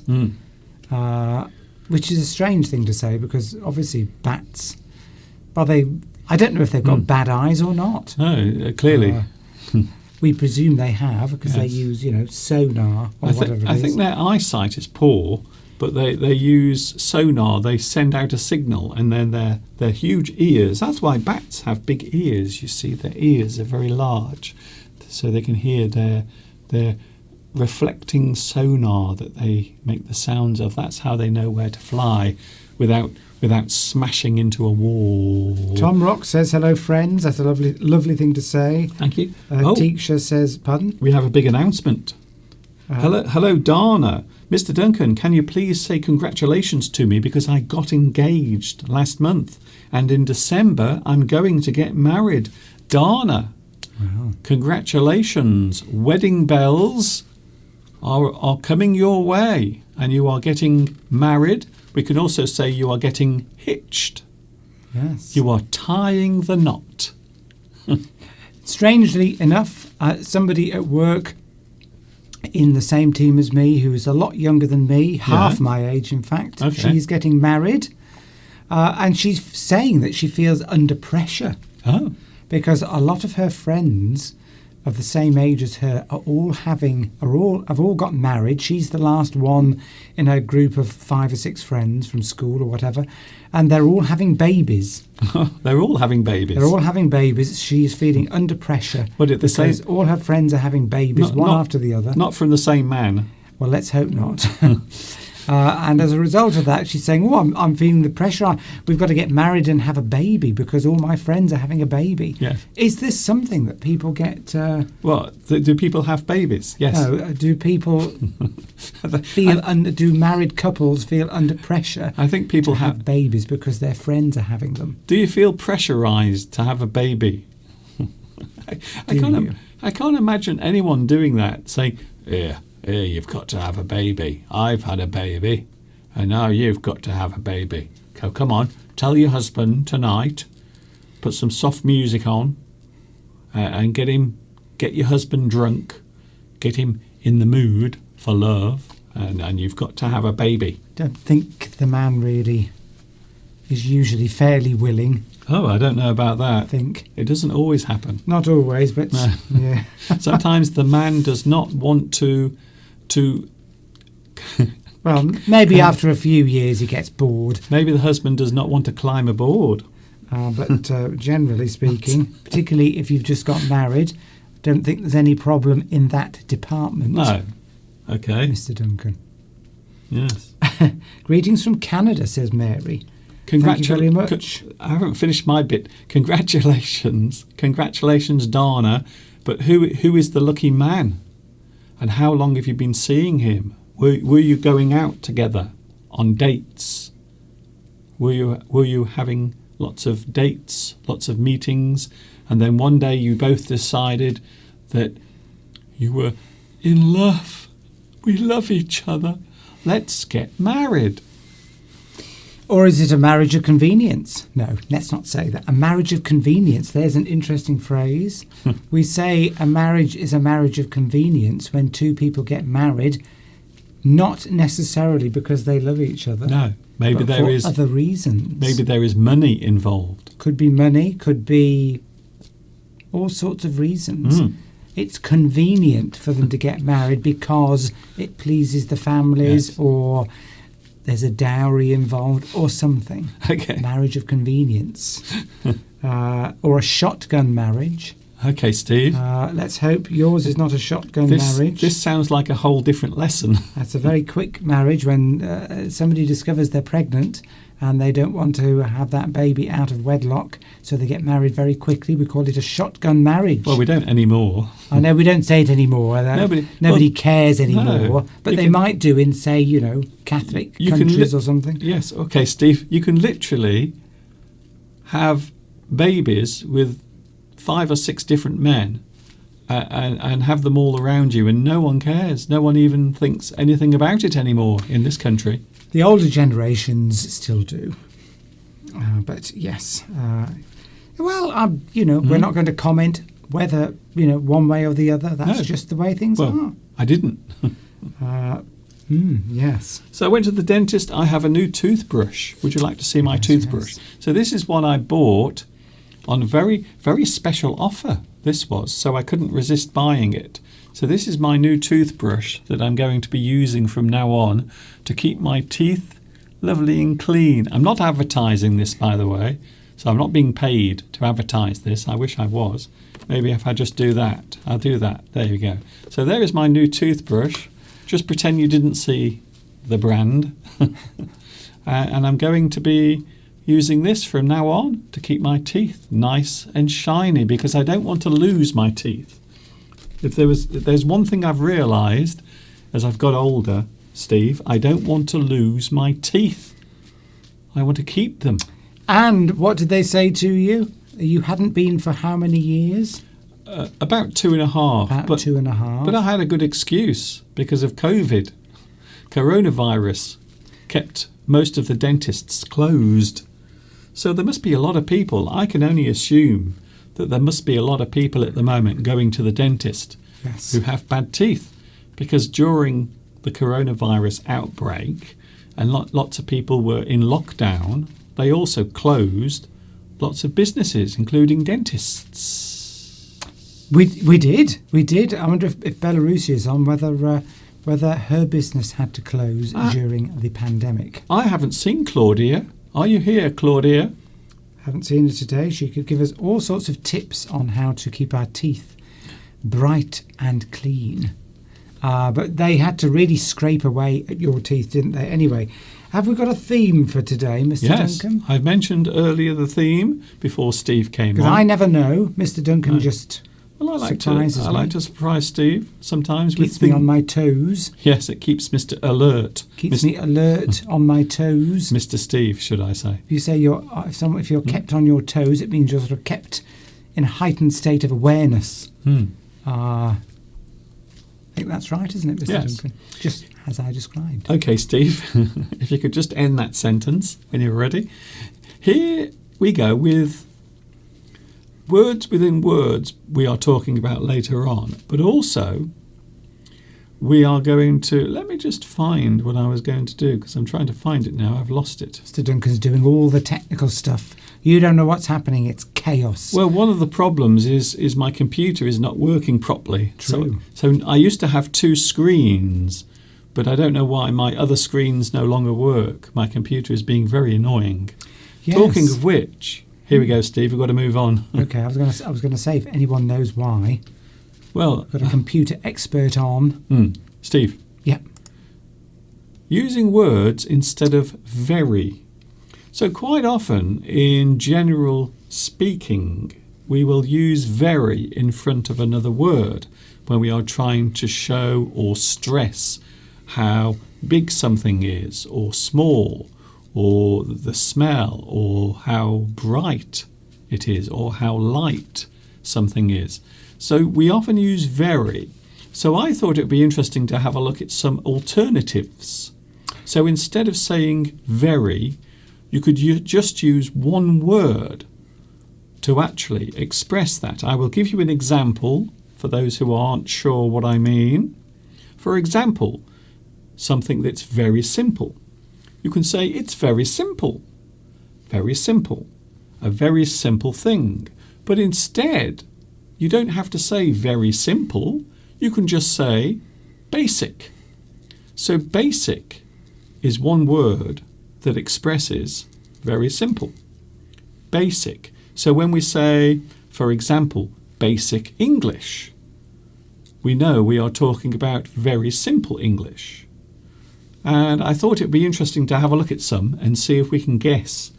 which is a strange thing to say because obviously bats, well, I don't know if they've got bad eyes or not. No, clearly. We presume they have because they Yes. use, sonar or whatever it is. I think their eyesight is poor, but they use sonar. They send out a signal, and then their huge ears. That's why bats have big ears. You see, their ears are very large, so they can hear their reflecting sonar that they make the sounds of. That's how they know where to fly, without smashing into a wall. Tom Rock says, "Hello, friends." That's a lovely thing to say. Thank you. Teaksha says, "Pardon?" We have a big announcement. Hello, Dana. Mr. Duncan, can you please say congratulations to me because I got engaged last month and in December I'm going to get married. Dana, Wow. congratulations. Wedding bells are coming your way and you are getting married. We can also say you are getting hitched. Yes. You are tying the knot. Strangely enough, somebody at work in the same team as me, who is a lot younger than me, half my age, in fact, Okay. she's getting married, and she's saying that she feels under pressure Oh, because a lot of her friends of the same age as her have all got married. She's the last one in her group of 5 or 6 friends from school or whatever, and they're all having babies. they're all having babies. They're all having babies. She's feeling under pressure What did they say? because all her friends are having babies, one after the other. Not from the same man. Well, let's hope not. And as a result of that, she's saying, "Oh, I'm feeling the pressure. We've got to get married and have a baby because all my friends are having a baby." Yes. Is this something that people get? Well, do people have babies? Yes. No, do people feel under? Do married couples feel under pressure I think people to have babies because their friends are having them? Do you feel pressurized to have a baby? I can't imagine anyone doing that, saying, here, you've got to have a baby. I've had a baby, and now you've got to have a baby. So come on, tell your husband tonight, put some soft music on, and get your husband drunk, get him in the mood for love, and you've got to have a baby. Don't think the man really is usually fairly willing. Oh, I don't know about I that. think It doesn't always happen. not always, but No. yeah. Sometimes the man does not want to Well, maybe after a few years he gets bored. maybe the husband does not want to climb aboard. But generally speaking, particularly if you've just got married, I don't think there's any problem in that department. No. Okay. Mr. Duncan. Yes. Greetings from Canada, says Mary. Thank you very much. I haven't finished my bit. Congratulations, Dana. But who is the lucky man? And how long have you been seeing him? Were you going out together on dates? Were you having lots of dates, lots of meetings, and then one day you both decided that you were in love? We love each other. Let's get married. Or is it a marriage of convenience? No, let's not say that. A marriage of convenience. There's an interesting phrase. We say a marriage is a marriage of convenience when two people get married, not necessarily because they love each other. No, maybe but there for is other reasons. maybe there is money involved. Could be money, could be all sorts of reasons. Mm. It's convenient for them to get married because it pleases the families, Yes. or there's a dowry involved or something. Okay. Marriage of convenience. Or a shotgun marriage. Okay, Steve. Let's hope yours is not a shotgun marriage. This sounds like a whole different lesson. That's a very quick marriage when somebody discovers they're pregnant and they don't want to have that baby out of wedlock, so they get married very quickly. We call it a shotgun marriage. Well, we don't anymore. I know we don't say it anymore. Nobody cares anymore. No, But you they can- might do in, say, Catholic You can countries or something. Yes, okay, Steve. You can literally have babies with 5 or 6 different men and have them all around you, and no one cares. No one even thinks anything about it anymore in this country. The older generations still do. But yes. We're not going to comment whether, one way or the other. That's No. just the way things Well, I didn't. are. Yes. So I went to the dentist. I have a new toothbrush. Would you like to see my toothbrush? yes. So this is one I bought on very, very special offer. This was, so I couldn't resist buying it. So this is my new toothbrush that I'm going to be using from now on to keep my teeth lovely and clean. I'm not advertising this, by the way, so I'm not being paid to advertise this. I wish I was. Maybe if I just do that, I'll do that. There you go. So there is my new toothbrush. Just pretend you didn't see the brand. And I'm going to be using this from now on to keep my teeth nice and shiny because I don't want to lose my teeth. If there's one thing I've realised as I've got older, Steve, I don't want to lose my teeth. I want to keep them. And what did they say to you? You hadn't been for how many years? About 2.5. About but, 2.5. But I had a good excuse because of COVID. Coronavirus kept most of the dentists closed. So there must be a lot of people. I can only assume that there must be a lot of people at the moment going to the dentist Yes. who have bad teeth. Because during the coronavirus outbreak and lots of people were in lockdown, they also closed lots of businesses, including dentists. We did. I wonder if Belarusia is on whether her business had to close during the pandemic. I haven't seen Claudia. Are you here, Claudia? Haven't seen her today. She could give us all sorts of tips on how to keep our teeth bright and clean. But they had to really scrape away at your teeth, didn't they? Anyway, have we got a theme for today, Mr. Yes, Duncan? I've mentioned earlier the theme before Steve came on. Because I never know. Mr. Duncan just Well, I surprises me. like to surprise Steve sometimes Keeps with me on my toes. Yes, it keeps Mr. Alert. Keeps me alert on my toes. Mr. Steve, should I say? If you say if you're kept on your toes, it means you're sort of kept in a heightened state of awareness. I think that's right, isn't it, Mr. Yes. Duncan? Just as I described. Okay, Steve, if you could just end that sentence when you're ready. Here we go with words within words we are talking about later on, but also we are going to, let me just find what I was going to do because I'm trying to find it now. I've lost it. Mr. Duncan's doing all the technical stuff. You don't know what's happening. It's chaos. Well, one of the problems is my computer is not working properly. True. So I used to have 2 screens, but I don't know why my other screens no longer work. My computer is being very annoying. Yes. Talking of which, here we go, Steve. We've got to move on. Okay, I was going to say if anyone knows why. Well, Got a computer expert on. Steve. Yep. Using words instead of very. So quite often in general speaking, we will use very in front of another word when we are trying to show or stress how big something is, or small, or the smell, or how bright it is, or how light something is. So we often use very. So I thought it would be interesting to have a look at some alternatives. So instead of saying very, you could just use one word to actually express that. I will give you an example for those who aren't sure what I mean. For example, something that's very simple. You can say it's very simple. Very simple. A very simple thing. But instead, you don't have to say very simple. You can just say basic. So basic is one word that expresses very simple. Basic. So when we say, for example, basic English, we know we are talking about very simple English. And I thought it would be interesting to have a look at some and see if we can guess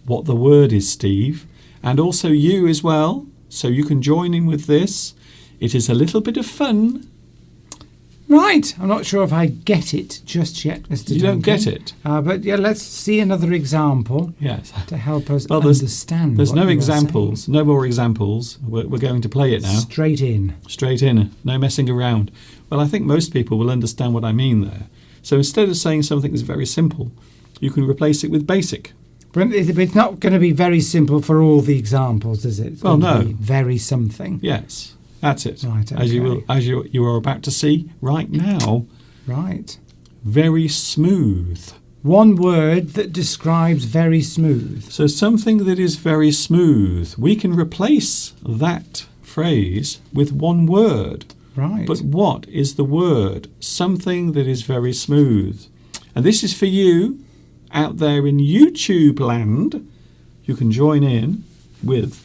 what the word is, Steve. And also you as well, so you can join in with this. It is a little bit of fun. Right. I'm not sure if I get it just yet, Mr. Duncan. You don't get it? But yeah, let's see another example Yes. to help us Well, understand. There's what no you are examples, saying. no more examples. We're going to play it now. Straight in. Straight in, no messing around. Well, I think most people will understand what I mean there. So instead of saying something that's very simple, you can replace it with basic. But it's not going to be very simple for all the examples, is it? It's Well, going to no. be very something. Yes, that's it. Right, As you are about to see right now. Right. Very smooth. One word that describes very smooth. So something that is very smooth, we can replace that phrase with one word. Right. But what is the word? Something that is very smooth. And this is for you out there in YouTube land. You can join in with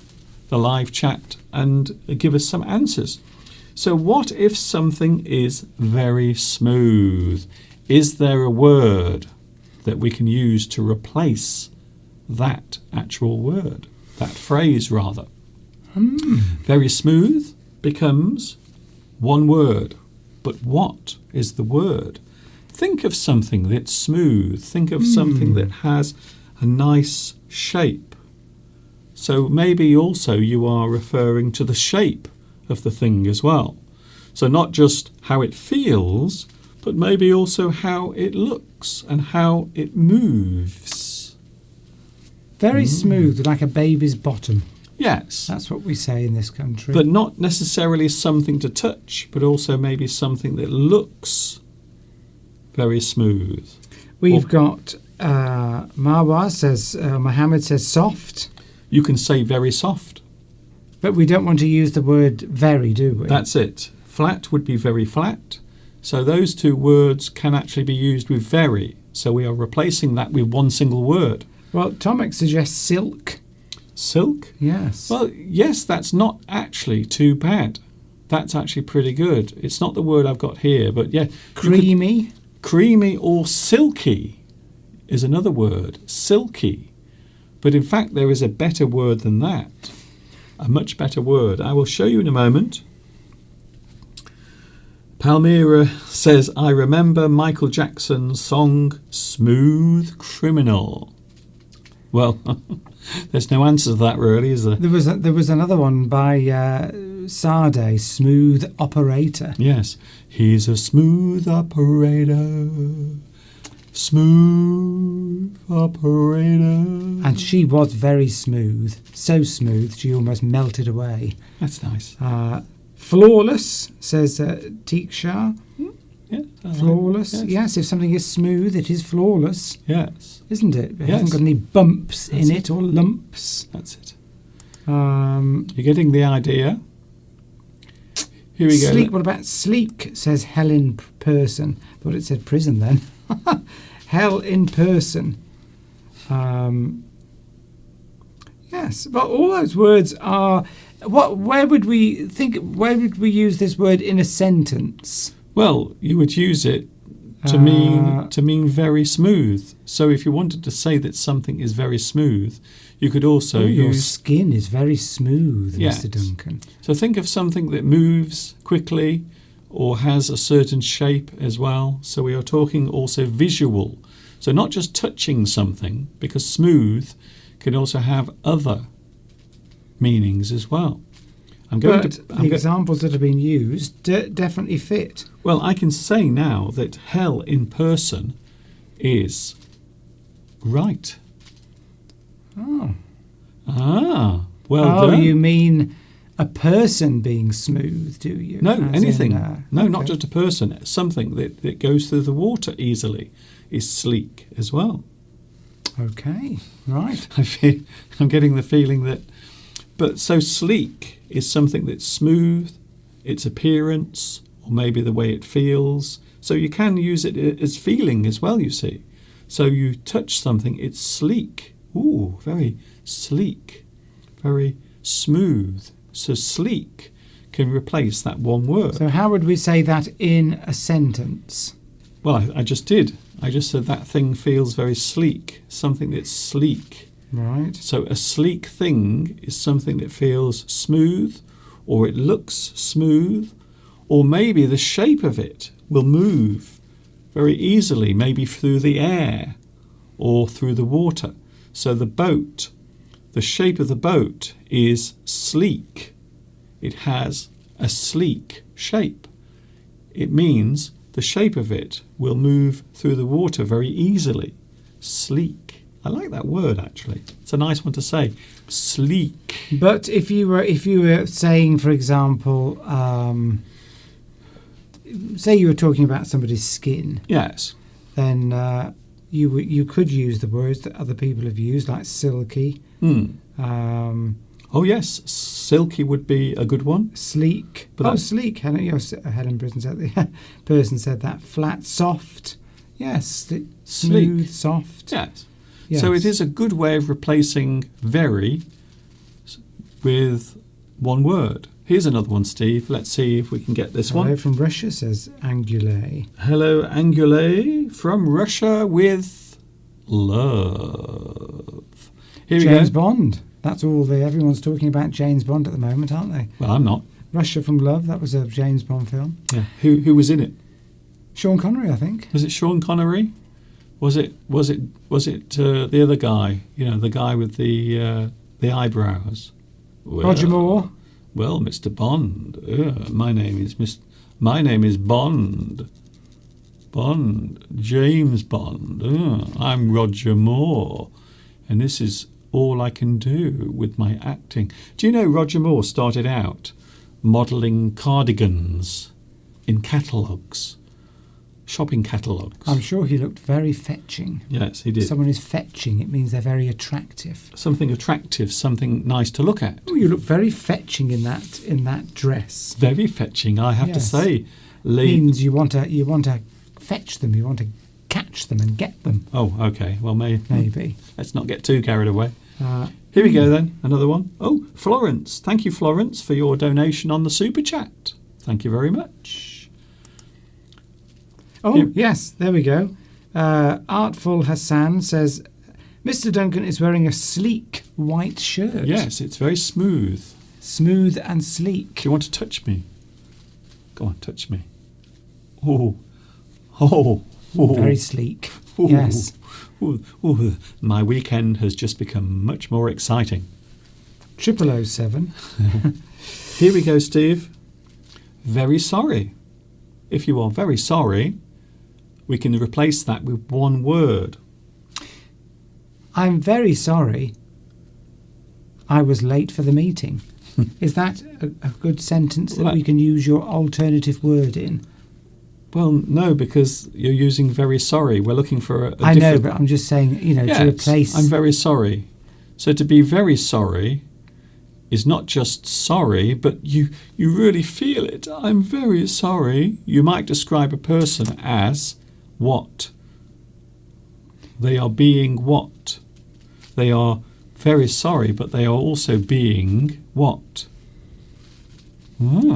the live chat and give us some answers. So what if something is very smooth? Is there a word that we can use to replace that actual word? That phrase, rather. Very smooth becomes one word. But what is the word? Think of something that's smooth. Think of something that has a nice shape. So maybe also you are referring to the shape of the thing as well. So not just how it feels, but maybe also how it looks and how it moves. Very smooth, like a baby's bottom. Yes. That's what we say in this country. But not necessarily something to touch, but also maybe something that looks very smooth. We've got Marwa says, Mohammed says soft. You can say very soft. But we don't want to use the word very, do we? That's it. Flat would be very flat. So those two words can actually be used with very. So we are replacing that with one single word. Well, Tomek suggests silk. Silk? Yes. Well, yes, that's not actually too bad. That's actually pretty good. It's not the word I've got here, but yeah. Creamy. Creamy or silky is another word. Silky. But in fact, there is a better word than that. A much better word. I will show you in a moment. Palmyra says, I remember Michael Jackson's song, Smooth Criminal. Well, there's no answer to that really, is there? There was another one by Sade, Smooth Operator. Yes. He's a smooth operator. Smooth operator. And she was very smooth. So smooth, she almost melted away. That's nice. Flawless, says Tiksha. Yeah, I like Flawless. it. Yes, if something is smooth, it is flawless, Yes. isn't it? It Yes. hasn't got any bumps That's in it or lumps. That's it. Um, You're getting the idea. Here we go. Sleek. What about sleek? Says Helen Person. Thought it said prison then. Hell in person. Yes, but all those words are. Where would we think? Where would we use this word in a sentence? Well, you would use it to mean very smooth. So if you wanted to say that something is very smooth, you could also Your use. skin is very smooth, Yes. Mr. Duncan. So think of something that moves quickly or has a certain shape as well. So we are talking also visual. So not just touching something, because smooth can also have other meanings as well. The examples that have been used definitely fit. Well, I can say now that hell in person is right. Oh. Well done. You mean a person being smooth, do you? No, As anything. in, No, not okay. just a person. Something that goes through the water easily is sleek as well. Okay, right. I'm getting the feeling that. But so sleek is something that's smooth, its appearance, or maybe the way it feels. So you can use it as feeling as well, you see. So you touch something, it's sleek. Ooh, very sleek, very smooth. So sleek can replace that one word. So how would we say that in a sentence? Well, I just did. I just said that thing feels very sleek, something that's sleek. Right. So a sleek thing is something that feels smooth, or it looks smooth, or maybe the shape of it will move very easily, maybe through the air or through the water. So the boat, the shape of the boat is sleek. It has a sleek shape. It means the shape of it will move through the water very easily. Sleek. I like that word actually. It's a nice one to say. Sleek. But if you were saying, for example, say you were talking about somebody's skin, Yes. then you could use the words that other people have used, like silky, Oh yes, silky would be a good one. sleek. But Sleek. Helen Britton said the person said that. Flat, soft. Yes, smooth, soft. Yes. Yes. So it is a good way of replacing very with one word. Here's another one, Steve. Let's see if we can get this Hello one. from Russia, says Angulé. Hello, Angulé from Russia with love. Here we James go. Bond. That's all. Everyone's talking about James Bond at the moment, aren't they? Well, I'm not. Russia from Love. That was a James Bond film. Yeah. Who was in it? Sean Connery, I think. Was it Sean Connery? Was it the other guy? You know, the guy with the eyebrows. Well, Roger Moore. Well, Mr. Bond. My name is Bond. Bond. James Bond. I'm Roger Moore, and this is all I can do with my acting. Do you know Roger Moore started out modelling cardigans in catalogues? Shopping catalogues. I'm sure he looked very fetching. Yes, he did. Someone is fetching, it means they're very attractive. Something attractive, something nice to look at. Oh, you look very fetching in that dress. Very fetching, I have to Yes. say. Lee. Means you want to fetch them, you want to catch them and get them, Oh, okay. Well, maybe. let's not get too carried away. Uh, Here we go then, another one. Oh, Florence. Thank you, Florence, for your donation on the Super Chat. Thank you very much. Oh, Here- yes, there we go. Artful Hassan says, Mr. Duncan is wearing a sleek white shirt. Yes, it's very smooth. Smooth and sleek. Do you want to touch me? Go on, touch me. Oh, oh, oh. Very sleek. Ooh. Yes. Ooh, ooh. My weekend has just become much more exciting. 007. Here we go, Steve. Very sorry. If you are very sorry, we can replace that with one word. I'm very sorry I was late for the meeting. Is that a good sentence that Well, we can use your alternative word in? Well, no, because you're using very sorry. We're looking for a I know, different... but I'm just saying, to Yes, replace... I'm very sorry. So to be very sorry is not just sorry, but you really feel it. I'm very sorry. You might describe a person as what? They are being what? They are very sorry, but they are also being what?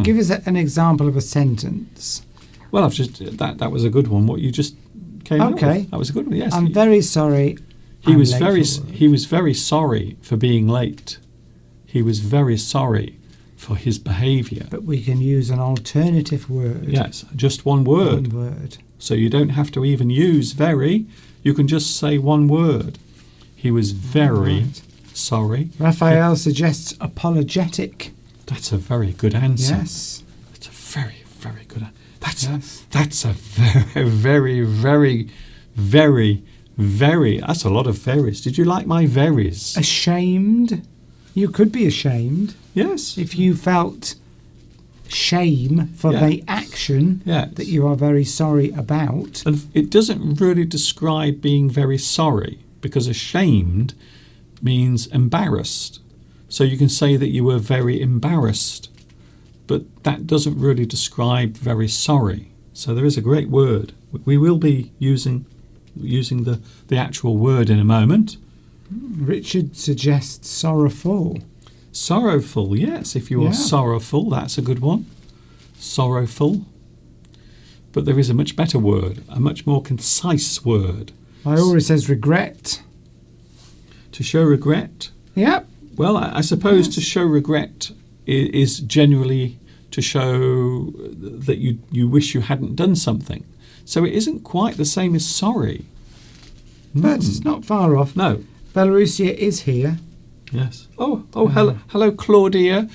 Give us an example of a sentence. Well, I've just that was a good one. What you just came out Okay. with. That was a good one. Yes, I'm very sorry. he I'm was late very for work. he was very sorry for being late. He was very sorry for his behaviour. But we can use an alternative word. Yes, just one word. One word. So you don't have to even use very. You can just say one word. He was very Right. sorry. Raphael suggests apologetic. That's a very good answer. Yes. That's a very, very good answer. Yes. That's a very, very, very, very, very. That's a lot of veries. Did you like my veries? Ashamed. You could be ashamed Yes. if you felt shame for Yeah. the action Yes. that you are very sorry about. And it doesn't really describe being very sorry, because ashamed means embarrassed. So you can say that you were very embarrassed, but that doesn't really describe very sorry. So there is a great word. We will be using the actual word in a moment. Richard suggests sorrowful. Sorrowful, yes. If you are Yeah. sorrowful, that's a good one. Sorrowful. But there is a much better word, a much more concise word. Iora says regret. To show regret. Yep. Well, I suppose Yes. to show regret is generally to show that you wish you hadn't done something. So it isn't quite the same as sorry. But it's not far off. No. Belarusia is here. Yes. Oh, hello, Claudia.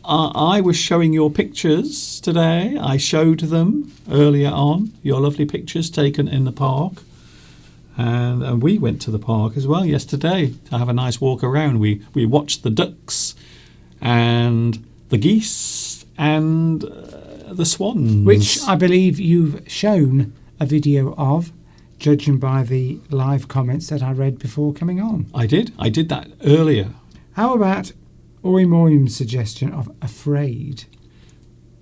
I was showing your pictures today. I showed them earlier on, your lovely pictures taken in the park. And we went to the park as well yesterday to have a nice walk around. We watched the ducks and the geese and the swans. Which I believe you've shown a video of, judging by the live comments that I read before coming on. I did that earlier. How about Oimoim's suggestion of afraid?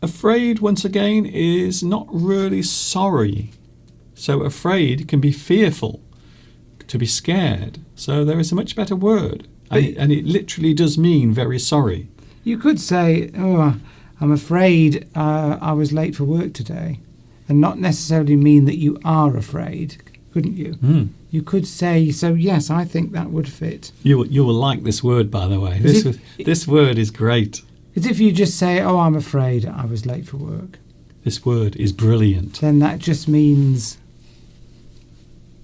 Afraid, once again, is not really sorry. So afraid can be fearful, to be scared. So there is a much better word. And it literally does mean very sorry. You could say, oh, I'm afraid I was late for work today, and not necessarily mean that you are afraid, couldn't you? Mm. You could say, so yes, I think that would fit. You will like this word, by the way. Is This word is great. Because if you just say, "Oh, I'm afraid I was late for work," This word is brilliant. then that just means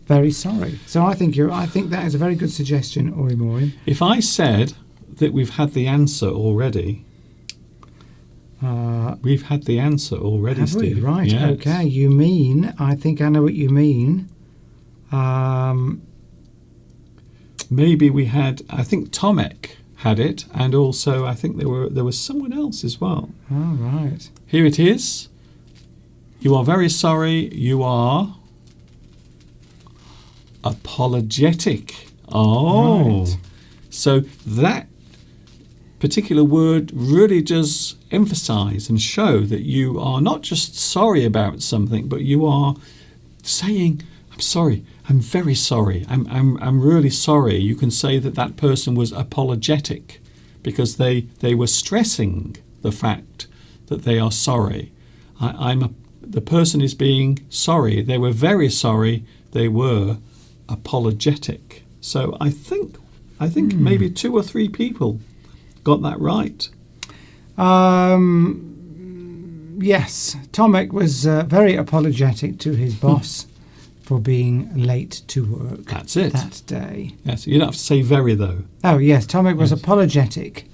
very sorry. So I think that is a very good suggestion, Ori Morin. If I said that we've had the answer already, we've had the answer already, Have we? Steve. Right, Yes. okay. You mean, I think I know what you mean. Maybe we had, I think Tomek had it, and also I think there was someone else as well. All right. Here it is. You are very sorry. You are apologetic. Oh. Right. So that particular word really does emphasize and show that you are not just sorry about something, but you are saying, I'm sorry, I'm very sorry, I'm really sorry. You can say that that person was apologetic because they were stressing the fact that they are sorry. The person is being sorry. They were very sorry. They were apologetic. So I think maybe 2 or 3 people got that right. Yes, Tomek was very apologetic to his boss for being late to work. That's it. That day. Yes, you don't have to say very though. Oh yes, Tomek was Yes. apologetic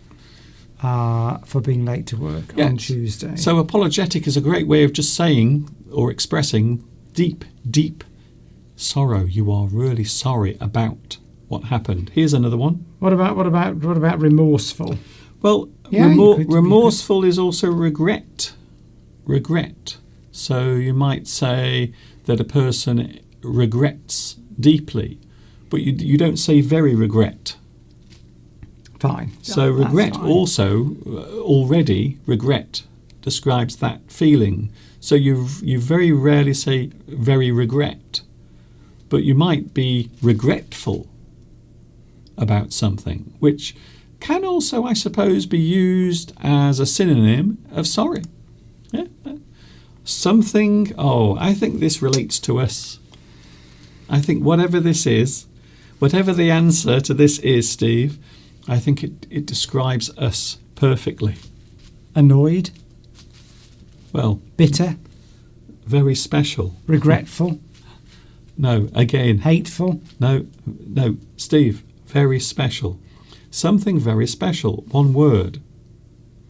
for being late to work on Yes. Tuesday. So apologetic is a great way of just saying or expressing deep, deep sorrow. You are really sorry about what happened. Here's another one. What about remorseful? Well, Yeah, you could- remorseful is also regret. Regret. So you might say that a person regrets deeply, but you don't say very regret. Fine. So That's regret fine. also already regret describes that feeling. So you very rarely say very regret, but you might be regretful about something, which can also, I suppose, be used as a synonym of sorry. Yeah. Something. Oh, I think this relates to us. I think whatever this is, whatever the answer to this is, Steve, I think it describes us perfectly. Annoyed, Well, bitter, very special. regretful, No, again, hateful. no, Steve, very special. Something very special. One word.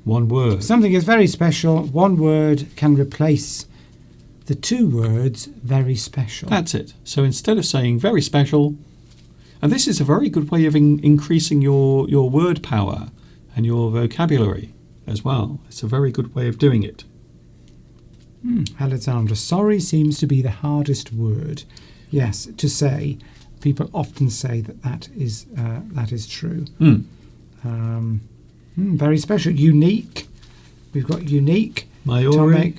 One word. Something is very special. One word can replace the 2 words very special. That's it. So instead of saying very special, and this is a very good way of increasing your word power and your vocabulary as well. It's a very good way of doing it. Alexandra, sorry seems to be the hardest word. Yes, to say. People often say that is true. Very special. Unique. We've got unique. Maori.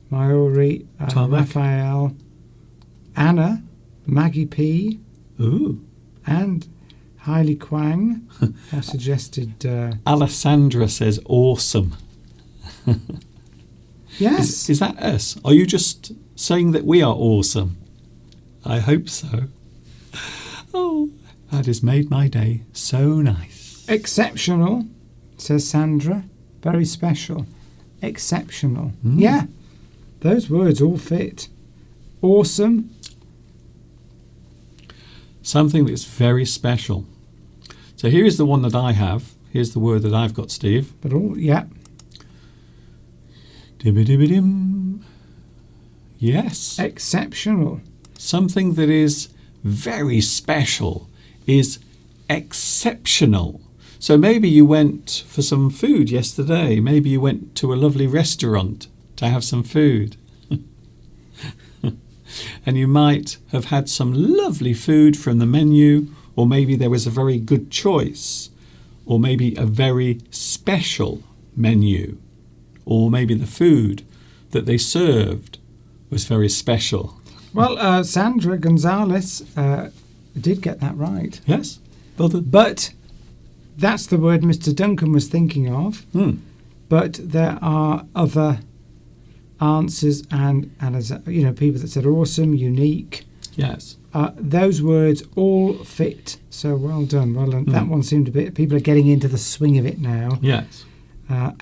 Maori. Tomek. Raphael. Anna. Maggie P. Ooh. And Hailey Kwang have suggested. Alessandra says awesome. Yes. Is that us? Are you just saying that we are awesome? I hope so. Oh, that has made my day so nice. Exceptional, says Sandra. Very special. Exceptional. Yeah, those words all fit. Awesome. Something that's very special. So here is the one that I have. Here's the word that I've got, Steve. But all, yeah. Dibby-dibby-dim. Yes. Exceptional. Something that is very special is exceptional. So maybe you went for some food yesterday. Maybe you went to a lovely restaurant to have some food. And you might have had some lovely food from the menu, or maybe there was a very good choice, or maybe a very special menu, or maybe the food that they served was very special. Well, Sandra Gonzalez did get that right. Yes? Well done. But that's the word Mr. Duncan was thinking of. But there are other answers and as people that said awesome, unique. Yes. Those words all fit. So well done. Well done. That one seemed a bit. People are getting into the swing of it now. Yes.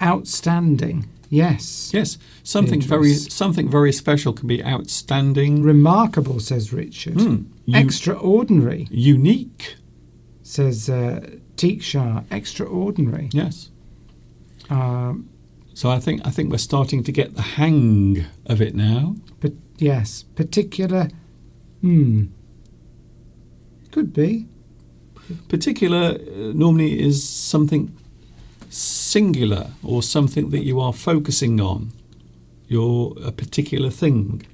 Outstanding. Yes. Yes, something Beatrice. very special can be outstanding. Remarkable, says Richard. Extraordinary, Unique. says Teaksha. Extraordinary. Yes. So I think we're starting to get the hang of it now. But yes, particular. Could be. Particular normally is something singular or something that you are focusing on. A particular thing.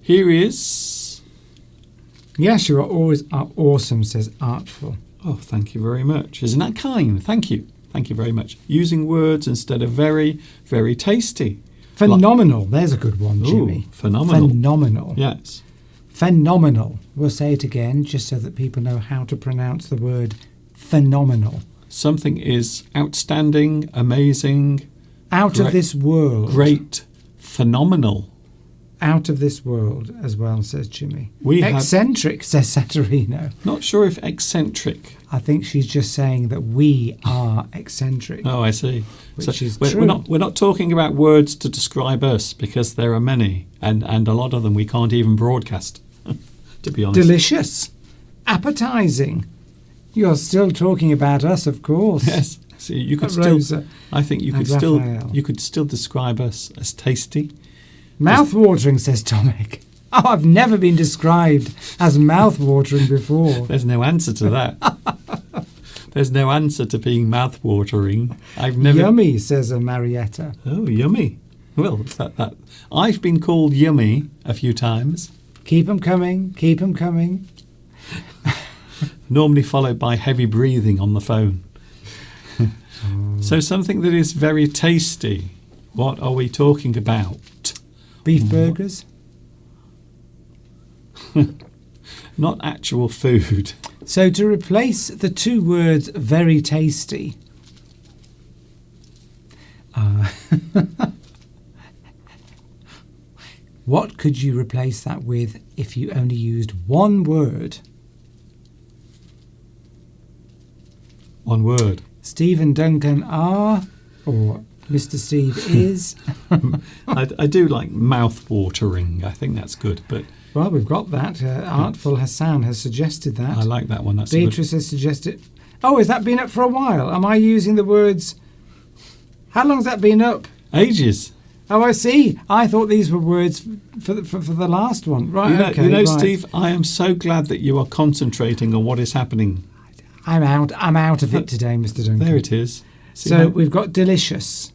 Here is. Yes, you are always awesome, says Artful. Oh, thank you very much. Isn't that kind? Thank you. Thank you very much. Using words instead of very, very tasty. Phenomenal. There's a good one, Jimmy. Ooh, phenomenal. Phenomenal. Yes. Phenomenal. We'll say it again just so that people know how to pronounce the word phenomenal. Something is outstanding, amazing. Out of this world. Great, phenomenal. Out of this world as well, says Jimmy. Eccentric, Eccentric, says Saturino. Not sure if eccentric. I think she's just saying that we are eccentric. Oh, I see. Which is we're true. we're not talking about words to describe us because there are many, and a lot of them we can't even broadcast, to be honest. Delicious. Appetizing. You're still talking about us, of course. Yes. See, you could Rosa I think you and could still describe us as tasty. Mouth-watering, says Tomek. Oh, I've never been described as mouth-watering before. There's no answer to that. There's no answer to being mouth-watering. I've never. Yummy, says a Marietta. Oh, yummy. Well, that I've been called yummy a few times. Keep 'em coming, keep 'em coming. Normally followed by heavy breathing on the phone. So something that is very tasty. What are we talking about? Beef burgers. Not actual food. So to replace the two words very tasty, what could you replace that with if you only used one word? One word. Stephen Duncan are, or Mr. Steve is. I do like mouth-watering. I think that's good. But Well, we've got that. Artful Hassan has suggested that. I like that one. That's Beatrice has suggested. Oh, has that been up for a while? Am I using the words? How long's that been up? ages. Oh, I see. I thought these were words for the last one. Right, right. Steve, I am so glad that you are concentrating on what is happening. I'm out of it today, Mr. Duncan. There it is. See So how- we've got delicious,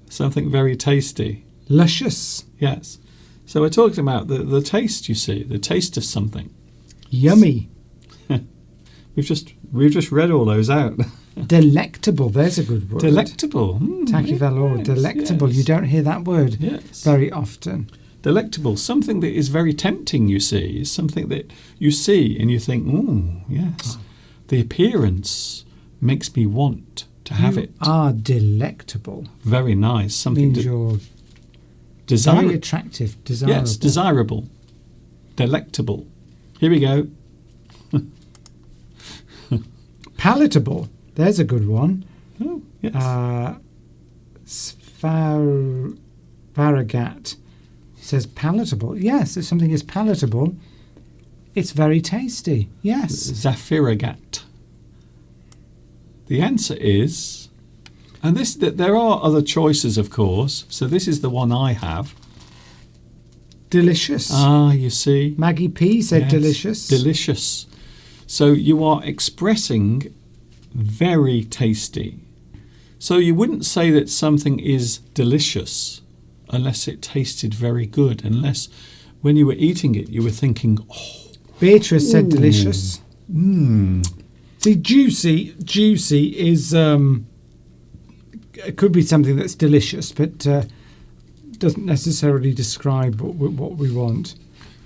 something very tasty. luscious, Yes. So we're talking about the taste, you see, the taste of something. yummy, We've just read all those out. delectable. There's a good word. Delectable. Tachyvalor, yes, delectable. yes. You don't hear that word Yes. very often. Delectable. Something that is very tempting, you see, is something that you see and you think, oh, yes. The appearance makes me want to have You it. are delectable. Very nice. Something Means you're very desirable. attractive, desirable. Yes, desirable. Delectable. Here we go. Palatable. There's a good one. Oh, yes. Farragat says palatable. Yes, if something is palatable, it's very tasty. Yes. Zaphiragat. The answer is, and there are other choices, of course. So this is the one I have. Delicious. Ah, you see. Maggie P said Yes, delicious. Delicious. So you are expressing very tasty. So you wouldn't say that something is delicious unless it tasted very good, unless when you were eating it you were thinking, oh, Beatrice said delicious. mmm. See, juicy is it could be something that's delicious, but doesn't necessarily describe what we want.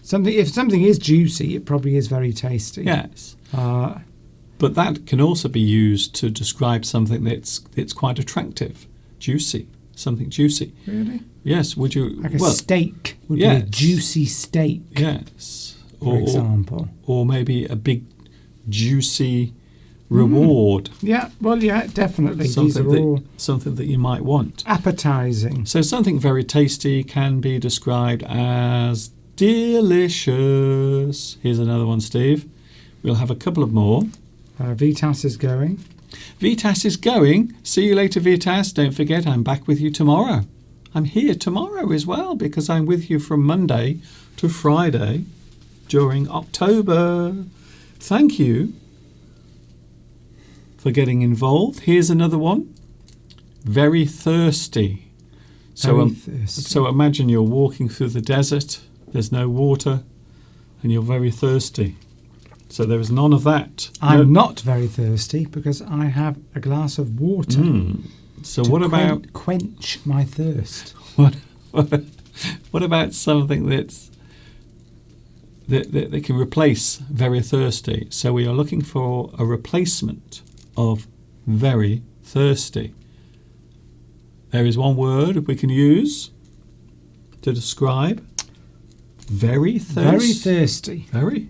If something is juicy, it probably is very tasty. Yes. Uh, But that can also be used to describe something that's quite attractive, juicy, something juicy. really? Yes, would you? Like a well, steak would be yes. a juicy steak, yes. for example. Or maybe a big, juicy reward, Yeah, well, yeah, definitely. These something are all something that you might want. appetizing. So something very tasty can be described as delicious. Here's another one, Steve. We'll have a couple of more. Vitas is going. Vitas is going. See you later, Vitas. Don't forget, I'm back with you tomorrow. I'm here tomorrow as well because I'm with you from Monday to Friday during October. Thank you for getting involved. Here's another one. Very thirsty. Very thirsty. So imagine you're walking through the desert. There's no water and you're very thirsty. So there is none of that. I'm not very thirsty because I have a glass of water. So to what about quench my thirst? what about something that can replace very thirsty? So we are looking for a replacement of very thirsty. There is one word we can use to describe very thirsty. Very thirsty. Very.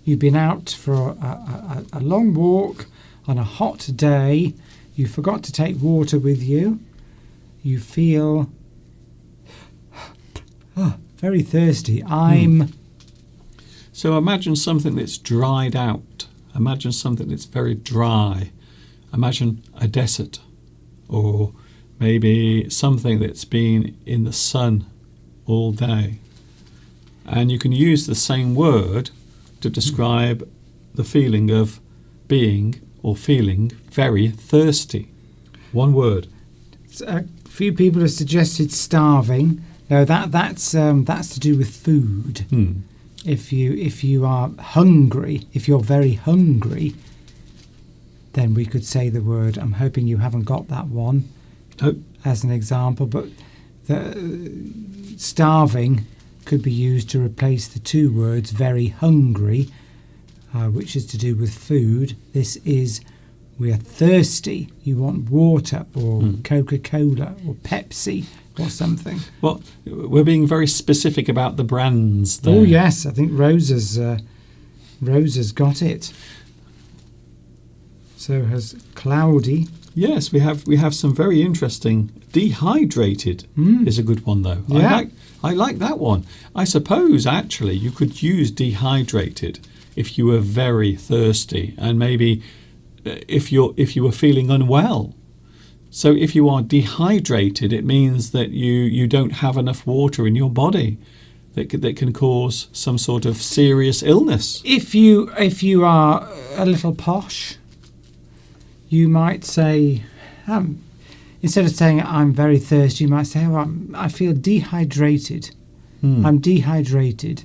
You've been out for a long walk on a hot day. You forgot to take water with you. You feel very thirsty. So imagine something that's dried out. Imagine something that's very dry. Imagine a desert, or maybe something that's been in the sun all day. And you can use the same word to describe the feeling of being or feeling very thirsty. One word. A few people have suggested starving. No, that's to do with food. If you are hungry, if you're very hungry, then we could say the word. I'm hoping you haven't got that one as an example, but the starving could be used to replace the two words very hungry, which is to do with food. This is we're thirsty. You want water or Coca-Cola or Pepsi or something. Well, we're being very specific about the brands there. Oh yes, I think Rose has got it. So has Cloudy. Yes, we have some very interesting. Dehydrated is a good one though. Yeah. I like that one. I suppose actually you could use dehydrated if you were very thirsty, and maybe if you were feeling unwell. So if you are dehydrated, it means that you don't have enough water in your body that can cause some sort of serious illness. If you are a little posh, you might say, instead of saying I'm very thirsty, you might say, I feel dehydrated. I'm dehydrated.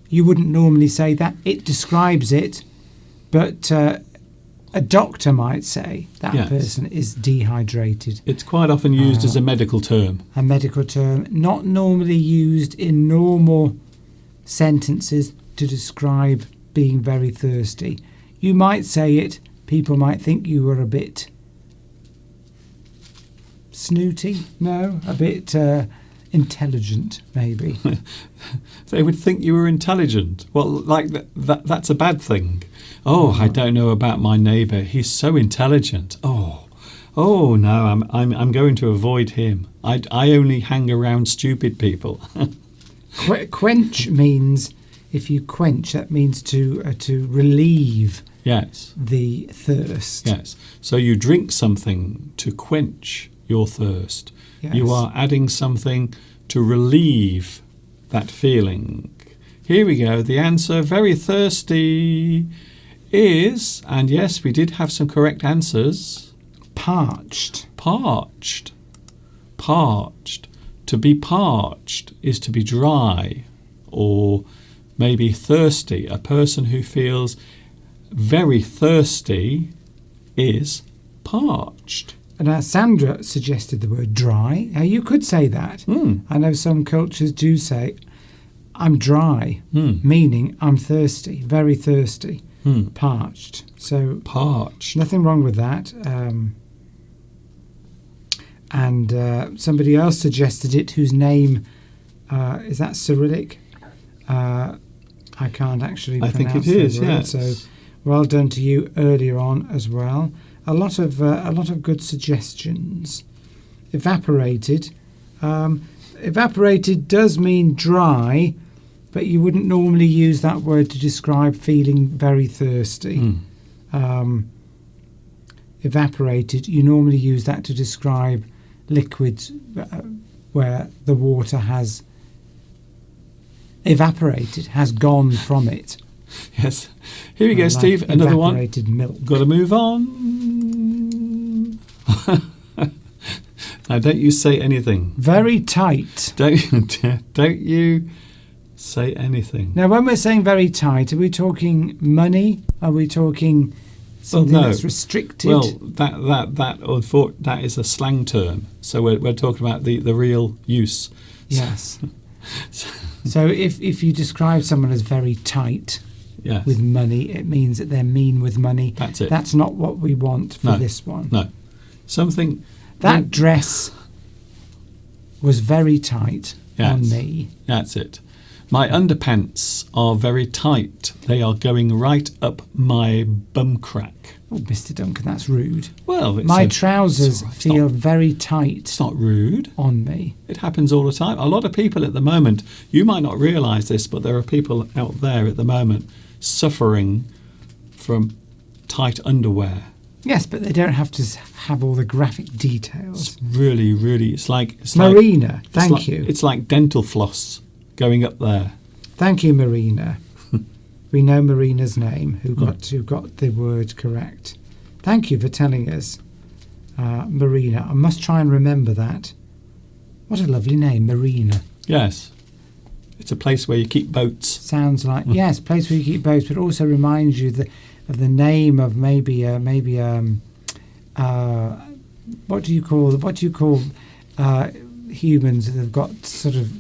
You wouldn't normally say that. It describes it, but a doctor might say that person is dehydrated. It's quite often used as a medical term. A medical term, not normally used in normal sentences to describe being very thirsty. You might say it. People might think you were a bit snooty. No, a bit intelligent, maybe. They would think you were intelligent. Well, like that's a bad thing. Oh, I don't know about my neighbour. He's so intelligent. Oh no, I'm going to avoid him. I only hang around stupid people. Quench means, if you quench, that means to relieve. Yes. The thirst. Yes. So you drink something to quench your thirst. Yes. You are adding something to relieve that feeling. Here we go. The answer, very thirsty, is, and yes, we did have some correct answers. Parched. Parched. Parched. To be parched is to be dry, or maybe thirsty. A person who feels very thirsty is parched. And Sandra suggested the word dry. Now, you could say that. I know some cultures do say, I'm dry, meaning I'm thirsty, very thirsty, parched. So parched. Nothing wrong with that. And somebody else suggested it, whose name, is that Cyrillic? I can't actually pronounce I think it is, the word, yes. so Well done to you earlier on as well. A lot of good suggestions. Evaporated. Evaporated does mean dry, but you wouldn't normally use that word to describe feeling very thirsty. Evaporated, you normally use that to describe liquids where the water has evaporated, has gone from it. Yes. Here we go, Like Steve. Another one. evaporated milk. Got to move on. Now, don't you say anything. Very tight. Don't you say anything. Now, when we're saying very tight, are we talking money? Are we talking something no. that's restricted? Well, that is a slang term. So we're talking about the real use. Yes. So if you describe someone as very tight Yes. with money, it means that they're mean with money. That's it. That's not what we want for No. this one. No. Something. That dress was very tight on Yes. me. That's it. My underpants are very tight. They are going right up my bum crack. Oh, Mr. Duncan, that's rude. Well, My trousers it's feel not, very tight it's not rude. on me. It happens all the time. A lot of people at the moment, you might not realise this, but there are people out there at the moment suffering from tight underwear. Yes, but they don't have to have all the graphic details. It's really, it's like Marina, thank you. you. It's like dental floss going up there. Thank you, Marina. We know Marina's name, who got the word correct. Thank you for telling us, Marina. I must try and remember that. What a lovely name, Marina. Yes, it's a place where you keep boats. Sounds like yes, place where you keep boats, but also reminds you of the name of maybe what do you call humans that have got sort of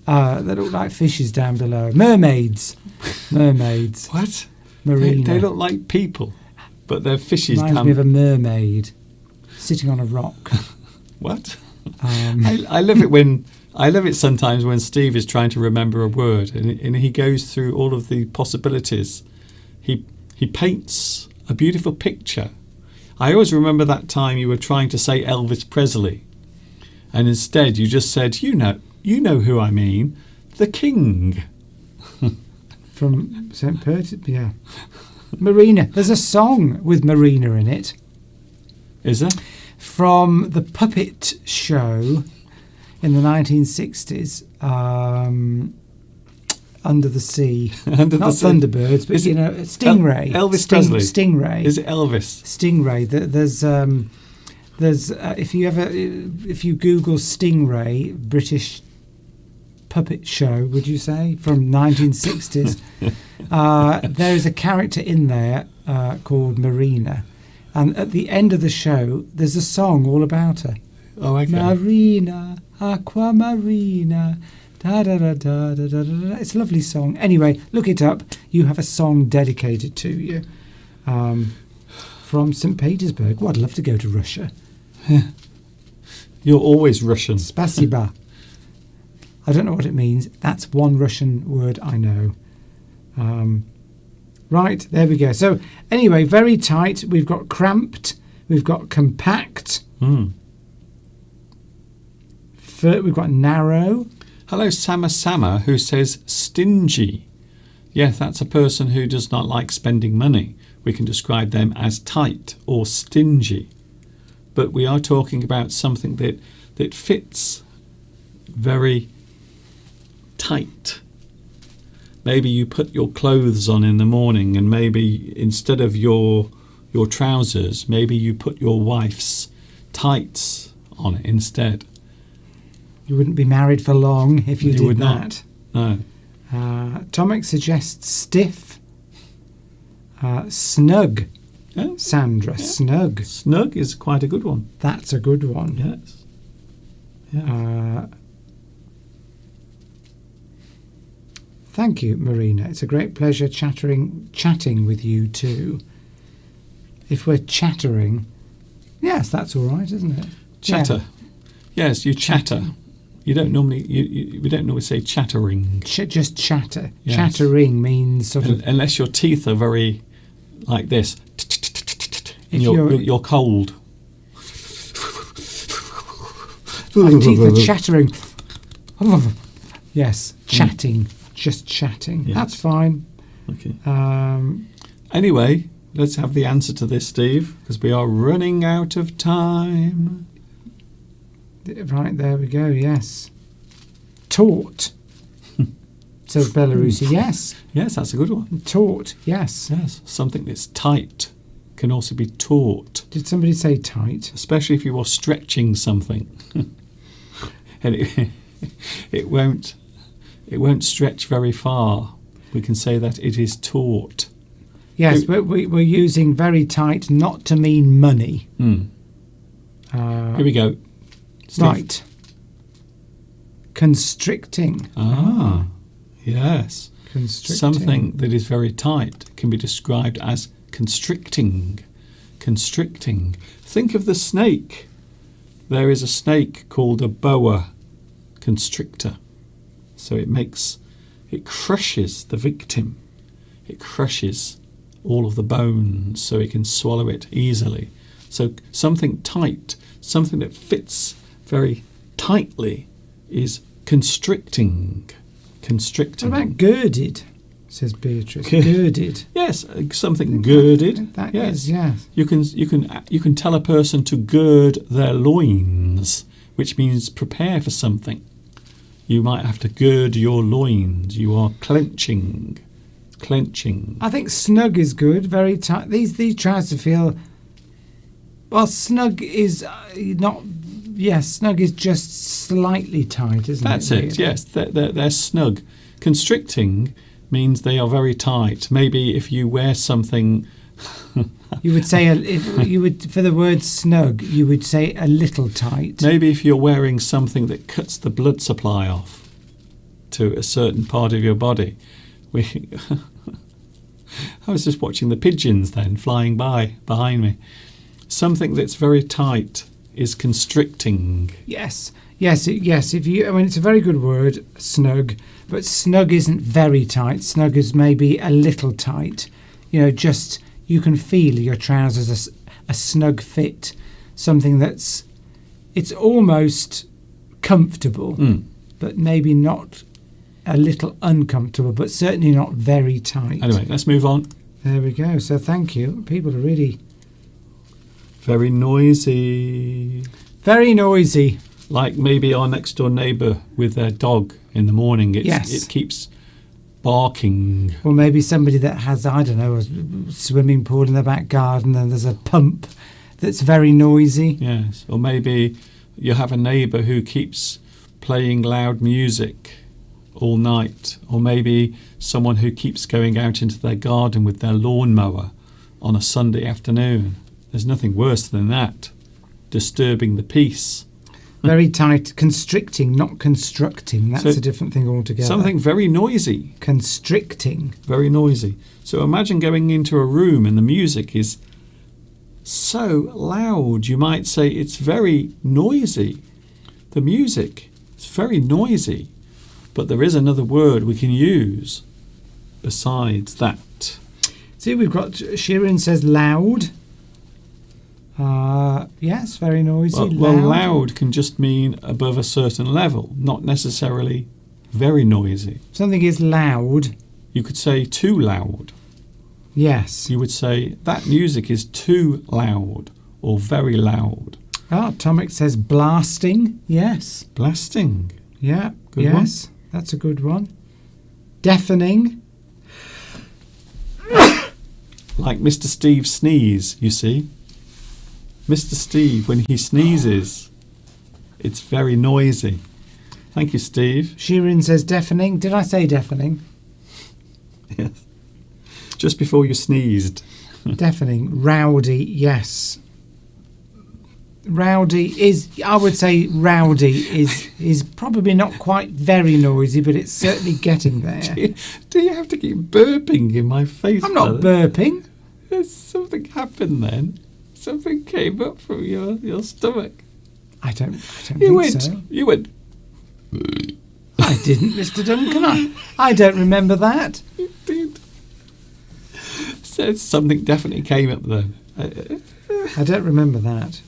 that look like fishes down below? Mermaids. What? Marina. They look like people, but they're fishes. Reminds me of a mermaid sitting on a rock. What? Um, I love it sometimes when Steve is trying to remember a word and he goes through all of the possibilities. He paints a beautiful picture. I always remember that time you were trying to say Elvis Presley, and instead you just said, you know who I mean, the King. from St. Petersburg, yeah. Marina. There's a song with Marina in it. Is there? From the puppet show in the 1960s, Under the Sea. Under Not the Sea. Thunderbirds, but Is it Stingray. Elvis Presley? Stingray. Is it Elvis? Stingray. There's if you Google Stingray, British puppet show, would you say, from 1960s, there is a character in there called Marina. And at the end of the show, there's a song all about her. Oh, okay. Marina, Aquamarina, da da da da da da da. It's a lovely song. Anyway, look it up. You have a song dedicated to you from St. Petersburg. Oh, I'd love to go to Russia. You're always Russian. Spasiba. I don't know what it means. That's one Russian word I know. Right, there we go. So anyway, very tight. We've got cramped. We've got compact. Mm. We've got narrow. Hello, Sama, who says stingy. Yes, that's a person who does not like spending money. We can describe them as tight or stingy. But we are talking about something that fits very tight. Maybe you put your clothes on in the morning, and maybe instead of your trousers, maybe you put your wife's tights on it instead. You wouldn't be married for long if you did would that. Not. No. Tomic suggests stiff. Snug. Yeah. Sandra, Yeah. snug. Snug is quite a good one. That's a good one. Yes. Yeah. Thank you, Marina. It's a great pleasure chatting with you too. If we're chattering, yes, that's all right, isn't it? Chatter. Yeah. Yes, you chatter. You don't normally. We don't normally say chattering. Just chatter. Yes. Chattering means sort of. Unless your teeth are very like this. If You're cold. My teeth are chattering. Yes, chatting. Just chatting. Yes. That's fine. Okay. Um, Anyway, let's have the answer to this, Steve, because we are running out of time. right, there we go. Yes. Taut, says Belarusi. Yes. Yes, that's a good one. Taut. Yes. Yes, something that's tight can also be taut, Did somebody say tight? especially if you are stretching something. And it won't stretch very far. We can say that it is taut. Yes, but we're using very tight not to mean money. Here we go. Steve. Right. Constricting. Ah, yes. Constricting. Something that is very tight can be described as constricting. Constricting. Think of the snake. There is a snake called a boa constrictor. So it crushes the victim. It crushes all of the bones so it can swallow it easily. So something tight, something that fits very tightly is constricting. Constricting. What about girded? Says Beatrice. Girded. Yes, something girded. That yes. is, yes. You can tell a person to gird their loins, which means prepare for something. You might have to gird your loins. You are clenching. I think snug is good. Very tight. These trousers feel. Well, snug is not. Yes, snug is just slightly tight, isn't That's it? it. Yes, they're snug. Constricting means they are very tight. Maybe if you wear something. You would say you would for the word snug. You would say a little tight. Maybe if you're wearing something that cuts the blood supply off to a certain part of your body. I was just watching the pigeons then flying by behind me. Something that's very tight is constricting. Yes. If you, I mean, it's a very good word, snug. But snug isn't very tight. Snug is maybe a little tight. Just you can feel your trousers a snug fit. Something it's almost comfortable, but maybe not a little uncomfortable, but certainly not very tight. Anyway, let's move on. There we go. So thank you. People are really very noisy. Very noisy. Like maybe our next door neighbour with their dog in the morning. It keeps barking. Or maybe somebody that has, I don't know, a swimming pool in the back garden and there's a pump that's very noisy. Yes. Or maybe you have a neighbour who keeps playing loud music all night. Or maybe someone who keeps going out into their garden with their lawnmower on a Sunday afternoon. There's nothing worse than that. Disturbing the peace. Very tight, constricting, not constructing. That's a different thing altogether. Something very noisy. Constricting. Very noisy. So imagine going into a room and the music is so loud. You might say it's very noisy. The music is very noisy. But there is another word we can use besides that. See, we've got Shirin says loud. Yes, very noisy. Well, loud can just mean above a certain level, not necessarily very noisy. Something is loud. You could say too loud. Yes. You would say that music is too loud or very loud. Tomic says blasting. Yes. Blasting. Yeah. Good yes. one. That's a good one. Deafening. Like Mr. Steve sneeze, you see. Mr. Steve, when he sneezes, it's very noisy. Thank you, Steve. Shirin says deafening. Did I say deafening? Yes. Just before you sneezed. Deafening. Rowdy, yes. Rowdy is, I would say rowdy is probably not quite very noisy, but it's certainly getting there. Do you have to keep burping in my face? I'm not burping. There's something happened then. Something came up from your stomach. I don't think so. You went. I didn't, Mr. Duncan. I don't remember that. You did. Something definitely came up then. I don't remember that.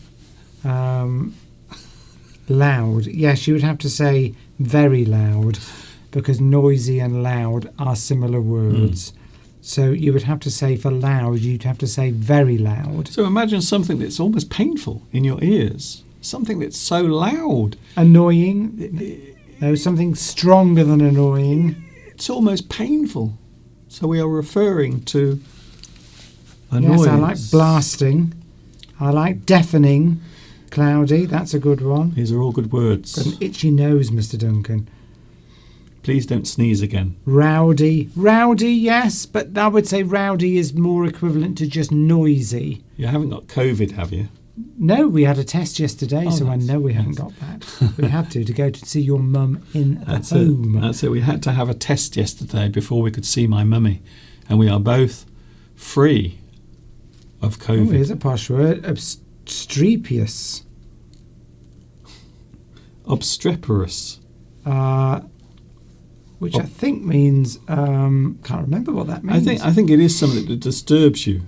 Loud. Yes, you would have to say very loud, because noisy and loud are similar words. So you would have to say for loud, you'd have to say very loud. So imagine something that's almost painful in your ears. Something that's so loud. Annoying. No, something stronger than annoying. It's almost painful. So we are referring to a noise. Yes, I like blasting. I like deafening. Cloudy, that's a good one. These are all good words. Got an itchy nose, Mr. Duncan. Please don't sneeze again. Rowdy. Rowdy, yes, but I would say rowdy is more equivalent to just noisy. You haven't got COVID, have you? No, we had a test yesterday, Oh, so I that's- know we haven't got that. We had to go to see your mum in the That's home. it. That's it. We had to have a test yesterday before we could see my mummy. And we are both free of Oh, COVID. here's a posh word. Obstreperous. Obstreperous. Which I think means can't remember what that means. I think it is something that disturbs you.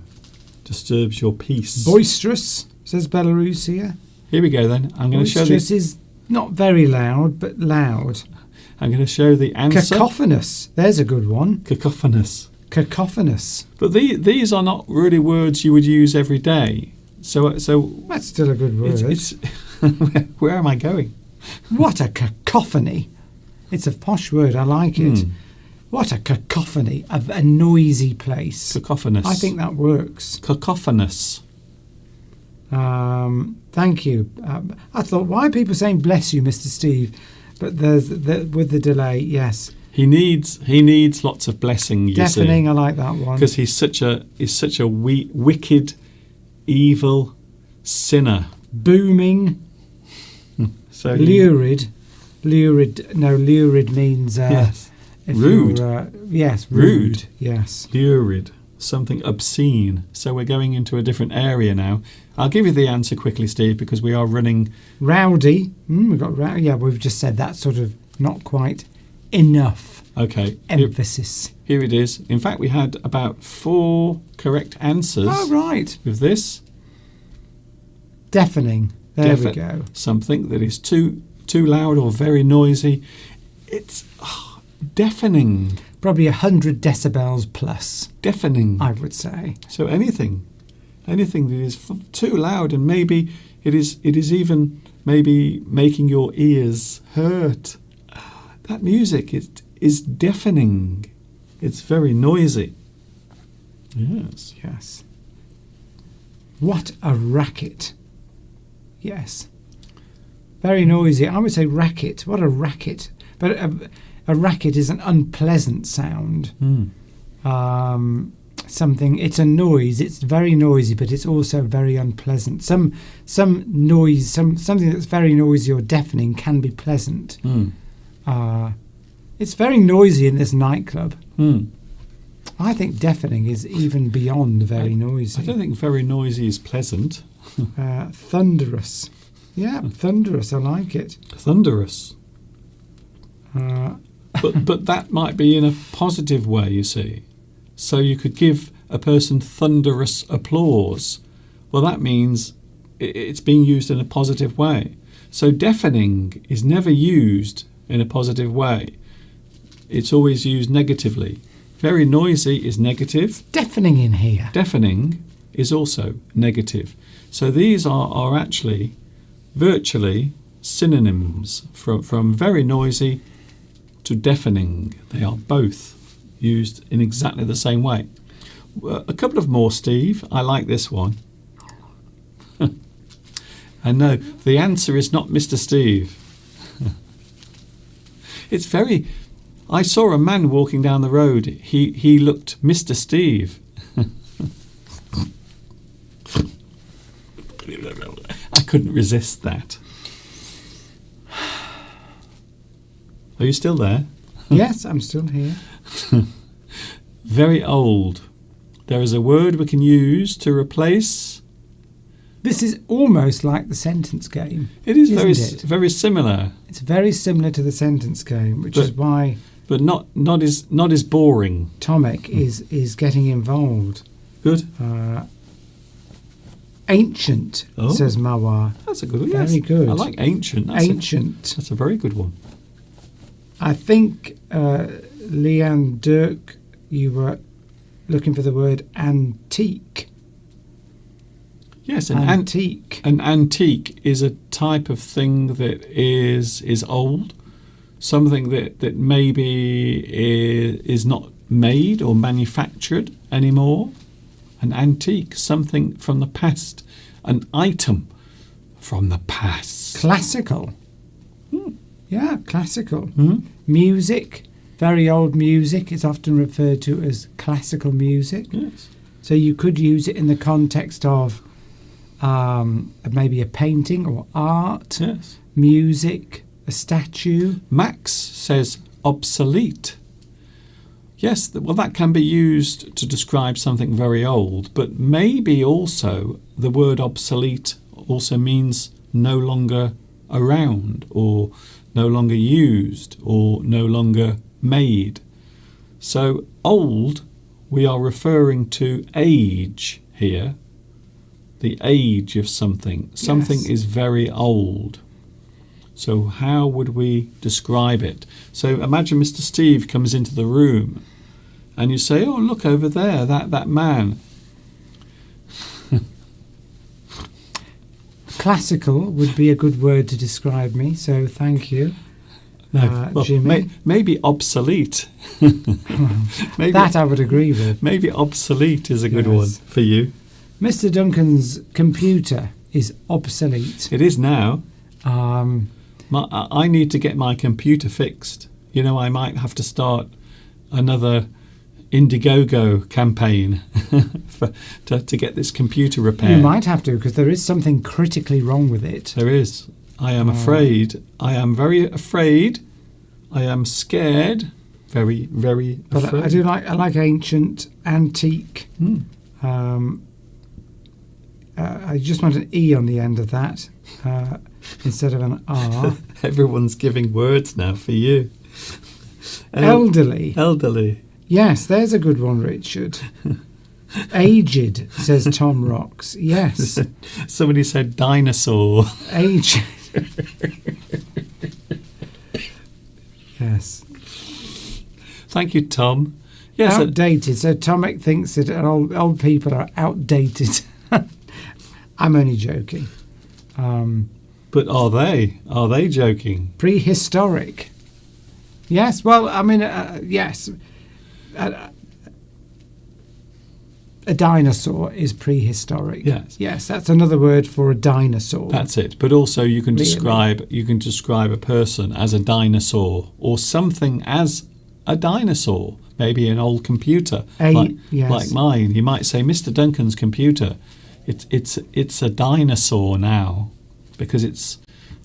Disturbs your peace. Boisterous, says Belarus here. Here we go then. I'm going to show Boisterous the is not very loud, but loud. I'm going to show the answer. Cacophonous. There's a good one. Cacophonous. Cacophonous. But these are not really words you would use every day. So That's still a good word. it's where am I going? What a cacophony. It's a posh word. I like it. Hmm. What a cacophony of a noisy place. Cacophonous. I think that works. Cacophonous. Thank you. I thought, why are people saying bless you, Mr. Steve? But with the delay, yes. He needs lots of blessing. You Deafening, see, I like that one. because he's such a wicked, evil sinner. Booming, So lurid. Lurid means yes, if rude. Yes, Rude. rude. Yes. lurid, something obscene. So we're going into a different area now. I'll give you the answer quickly, Steve, because we are running. Rowdy. We've got yeah. We've just said that sort of not quite enough Okay, emphasis. here it is. In fact, we had about 4 correct answers Oh right. with this. Deafening. There we go. Something that is too loud or very noisy. It's deafening. Probably 100 decibels plus, Deafening. I would say. So anything that is too loud, and maybe it is even maybe making your ears hurt. That music is deafening. It's very noisy. Yes. Yes. What a racket. Yes. Very noisy. I would say racket. What a racket. But a racket is an unpleasant sound. Something, it's a noise. It's very noisy, but it's also very unpleasant. Some noise, something that's very noisy or deafening can be pleasant. It's very noisy in this nightclub. I think deafening is even beyond very noisy. I don't think very noisy is pleasant. Thunderous. Yeah, thunderous. I like it. Thunderous. But that might be in a positive way, you see. So you could give a person thunderous applause. Well, that means it's being used in a positive way. So deafening is never used in a positive way. It's always used negatively. Very noisy is negative. Deafening in here. Deafening is also negative. So these are actually virtually synonyms from very noisy to deafening. They are both used in exactly the same way. A couple of more, Steve. I like this one. And no, the answer is not Mr. Steve. It's very... I saw a man walking down the road. He looked Mr. Steve. I couldn't resist that. Are you still there? Yes, I'm still here. Very old. There is a word we can use to replace. This is almost like the sentence game. It is Isn't it? very similar, It's very similar to the sentence game, which is why but not as boring. Tomek is getting involved. Good. Ancient, Oh. says Mawar. That's a good one. Very Yes. good. I like ancient. Ancient. That's a very good one. I think, Leanne Dirk, you were looking for the word antique. Yes, Antique. an antique is a type of thing that is old, something that maybe is not made or manufactured anymore. An antique, something from the past, an item from the past. Classical. Yeah, classical. Hmm? Music, very old music, is often referred to as classical music. Yes. So you could use it in the context of maybe a painting or art, Yes. music, a statue. Max says obsolete. Yes, well, that can be used to describe something very old, but maybe also the word obsolete also means no longer around, or no longer used, or no longer made. So old, we are referring to age here, the age of something. Something Yes. is very old. So how would we describe it? So imagine Mr. Steve comes into the room and you say, oh, look over there, that man. Classical would be a good word to describe me, so thank you, Jimmy. Maybe obsolete. maybe, That I would agree with. maybe obsolete is a good Yes. one for you. Mr. Duncan's computer is obsolete. It is now. Um, I need to get my computer fixed. You know, I might have to start another Indiegogo campaign to get this computer repaired. You might have to, because there is something critically wrong with it. There is. I am afraid. I am very afraid. I am scared. Very, very But afraid. I like ancient, antique. Hmm. I just want an E on the end of that instead of an R. Everyone's giving words now for you. Elderly. Elderly. Yes, there's a good one, Richard. Aged, says Tom Rocks. Yes, Somebody said dinosaur. aged. Yes. Thank you, Tom. Yes, Outdated. So Tomek thinks that old people are outdated. I'm only joking. but are they? Are they joking? Prehistoric. Yes, well, I mean, yes. A dinosaur is prehistoric. Yes. Yes, that's another word for a dinosaur. That's it. But also you can Really? describe a person as a dinosaur or something as a dinosaur. Maybe an old computer Yes. like mine. You might say, Mr. Duncan's computer, it's a dinosaur now because it's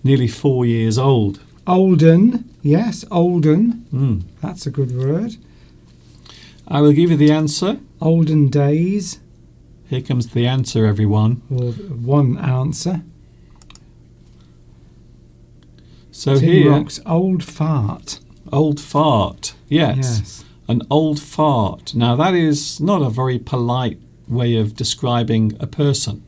nearly 4 years old. Olden. Yes, olden. Mm. That's a good word. I will give you the answer. Olden days, Here comes the answer, everyone. or one answer. So Tim here, Rock's old fart. old fart. Yes. Yes. An old fart. Now, that is not a very polite way of describing a person.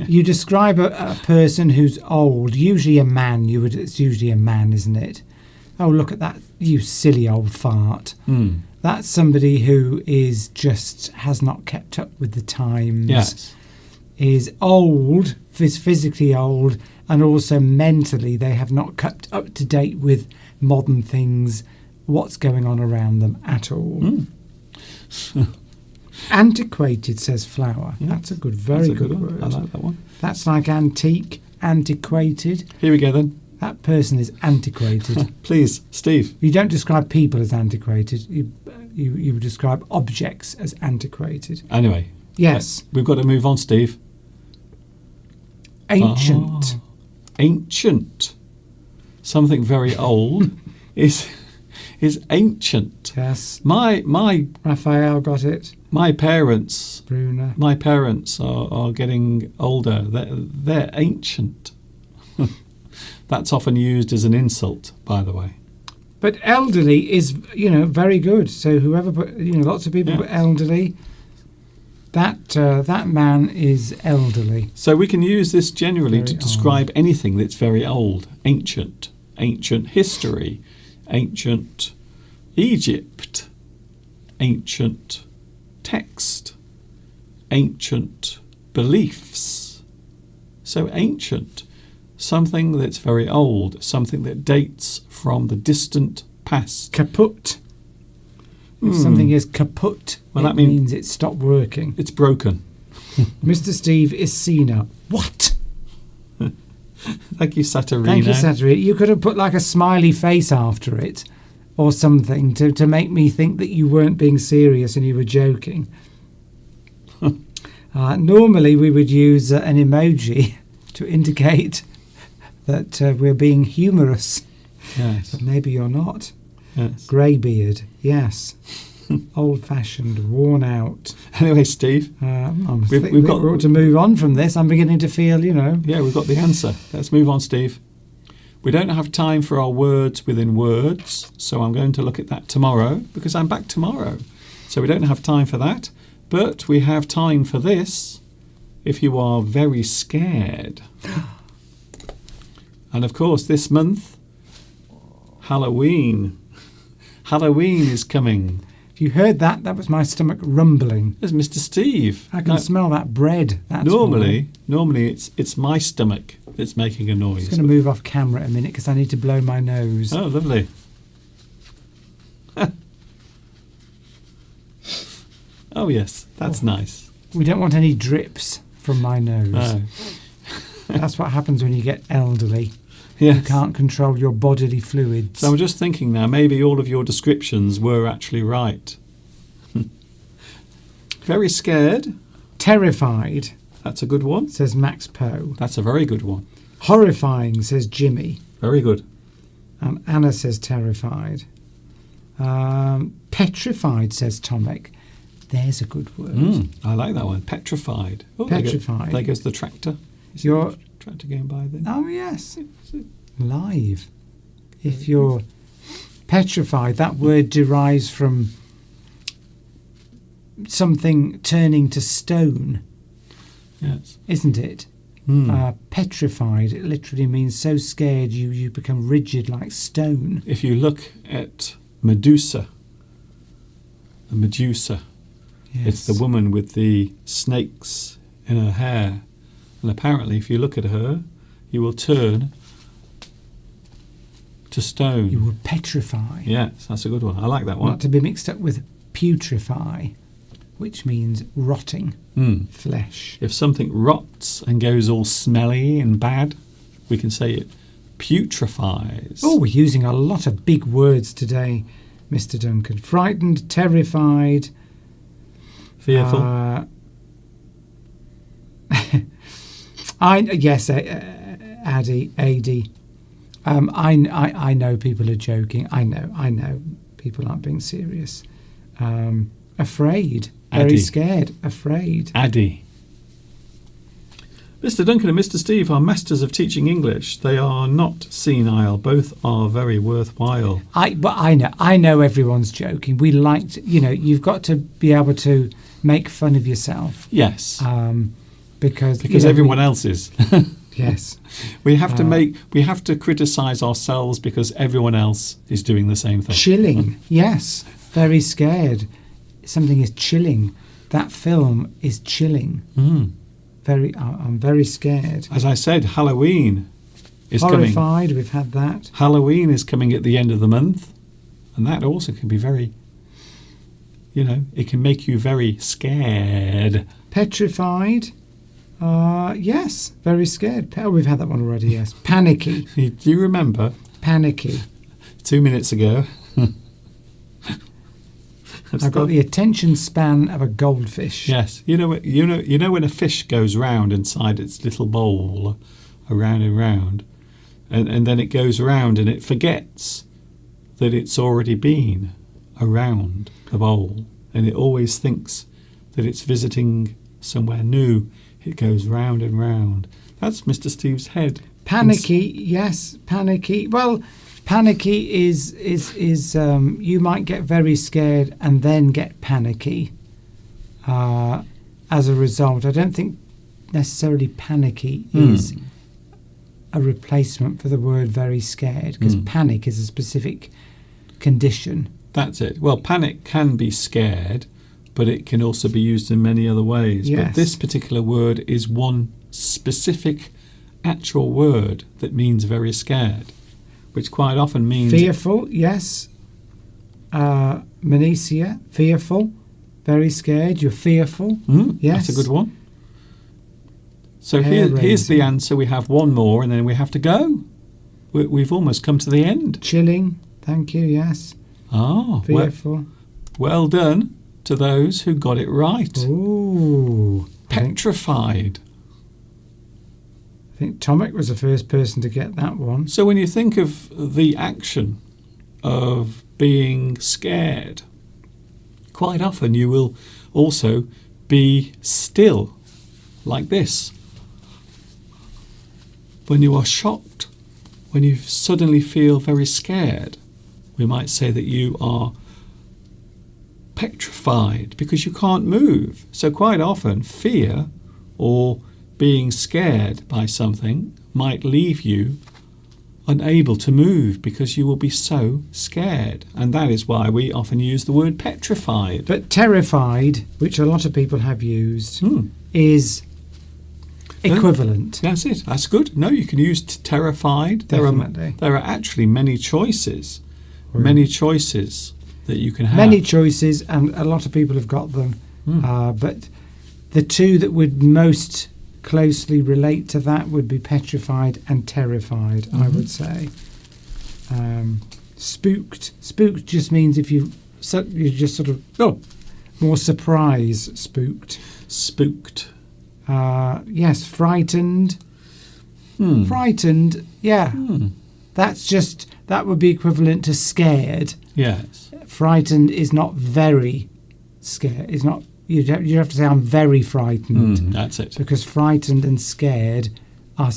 You describe a person who's old, usually a man. It's usually a man, isn't it? Oh, look at that, you silly old fart. Mm. That's somebody who has not kept up with the times. Yes. Is old, physically old, and also mentally they have not kept up to date with modern things, what's going on around them at all. Mm. Antiquated, says Flower. Yeah. That's a good, That's very a good one. word. I like that one. That's like antique, antiquated. Here we go then. That person is antiquated. Please, Steve. You don't describe people as antiquated. You would describe objects as antiquated. Anyway. Yes. We've got to move on, Steve. Ancient. Ah, ancient. Something very old is ancient. Yes. My Raphael got it. parents Bruna. are getting older. They're ancient. That's often used as an insult, by the way. But elderly is, very good. So whoever put, lots of people put elderly. That man is elderly. So we can use this generally to Very describe anything that's very old, ancient history, ancient Egypt, ancient text, ancient beliefs. So ancient, something that's very old, something that dates from the distant past. Kaput. If something is kaput, Well, it that mean- means it's stopped working. It's broken. Mr. Steve is senile. What? Thank you, Saturino. Thank you, Saturday. You could have put like a smiley face after it or something to make me think that you weren't being serious and you were joking. Normally, we would use an emoji to indicate that we're being humorous. Yes. But maybe you're not. Yes. Greybeard, yes. Old-fashioned, worn out. Anyway, Steve. We ought to move on from this. I'm beginning to feel, Yeah, we've got the answer. Let's move on, Steve. We don't have time for our words within words, so I'm going to look at that tomorrow because I'm back tomorrow. So we don't have time for that, but we have time for this if you are very scared. And of course, this month, Halloween. Halloween is coming. If you heard that, that was my stomach rumbling. There's Mr. Steve. I can smell that bread. That's Normally it's my stomach that's making a noise. I'm going to move off camera a minute because I need to blow my nose. Oh, lovely. Oh, yes, that's nice. We don't want any drips from my nose. Oh, That's what happens when you get elderly. yes. You can't control your bodily fluids. So I'm just thinking now, maybe all of your descriptions were actually right. Very scared. Terrified, That's a good one. says Max Poe. That's a very good one. Horrifying, says Jimmy. Very good. Anna says terrified. Petrified, says Tomek. There's a good word. I like that one. Petrified. Oh, Petrified. There goes the tractor. You see You're- the tractor going by then. Oh, yes. Live. If you're petrified, that word derives from something turning to stone, Yes. isn't it? Petrified, it literally means so scared you become rigid like stone. If you look at Medusa, the Medusa, it's the woman with the snakes in her hair. And apparently, if you look at her, you will turn to stone. You will petrify. Yes, that's a good one. I like that one. Not to be mixed up with putrefy, which means rotting flesh. If something rots and goes all smelly and bad, we can say it putrefies. Oh, we're using a lot of big words today, Mr. Duncan. Frightened, terrified. Fearful. Yes, Addy. I know people are joking. I know people aren't being serious. Afraid, very Addy. scared, afraid. Addy. Mr. Duncan and Mr. Steve are masters of teaching English. They are not senile. Both are very worthwhile. But I know everyone's joking. We like to, you've got to be able to make fun of yourself. Yes. Because everyone else is. Yes. We have to criticize ourselves because everyone else is doing the same thing. Chilling. Yes. Very scared. Something is chilling. That film is chilling. I'm very scared. As I said, Halloween is coming. Horrified, we've had that. Halloween is coming at the end of the month, and that also can be very, it can make you very scared. Petrified. Yes, very scared. We've had that one already, yes. Panicky. Do you remember Panicky. 2 minutes ago? I've got the attention span of a goldfish. Yes, you know when a fish goes round inside its little bowl, around and round, and then it goes round and it forgets that it's already been around the bowl, and it always thinks that it's visiting somewhere new. It goes round and round. That's Mr. Steve's head. Panicky, yes, panicky. Well, Panicky is you might get very scared and then get panicky as a result. I don't think necessarily panicky is a replacement for the word very scared, because panic is a specific condition. That's it. Well, panic can be scared, but it can also be used in many other ways. Yes. But this particular word is one specific actual word that means very scared, which quite often means... Fearful, yes. Mnesia, fearful, very scared. You're fearful. Yes. That's a good one. So here's the answer. We have one more and then we have to go. We've almost come to the end. Chilling, thank you, yes. Ah, Fearful. Well done to those who got it right. Ooh. Petrified. I think Tomek was the first person to get that one. So when you think of the action of being scared, quite often you will also be still, like this. When you are shocked, when you suddenly feel very scared, we might say that you are petrified because you can't move. So quite often fear or being scared by something might leave you unable to move because you will be so scared. And that is why we often use the word petrified. But terrified, which a lot of people have used, is equivalent. That's it. That's good. No, you can use terrified. Definitely. There are actually many choices. Many choices that you can have. Many choices, and a lot of people have got them. But the two that would most closely relate to that would be petrified and terrified, I would say. Spooked. Spooked just means if you just sort of more surprise. Spooked. Spooked. Yes, frightened. Frightened. Yeah. That would be equivalent to scared. Yes. Frightened is not very scared. It's not. You have to say I'm very frightened. That's it. Because frightened and scared are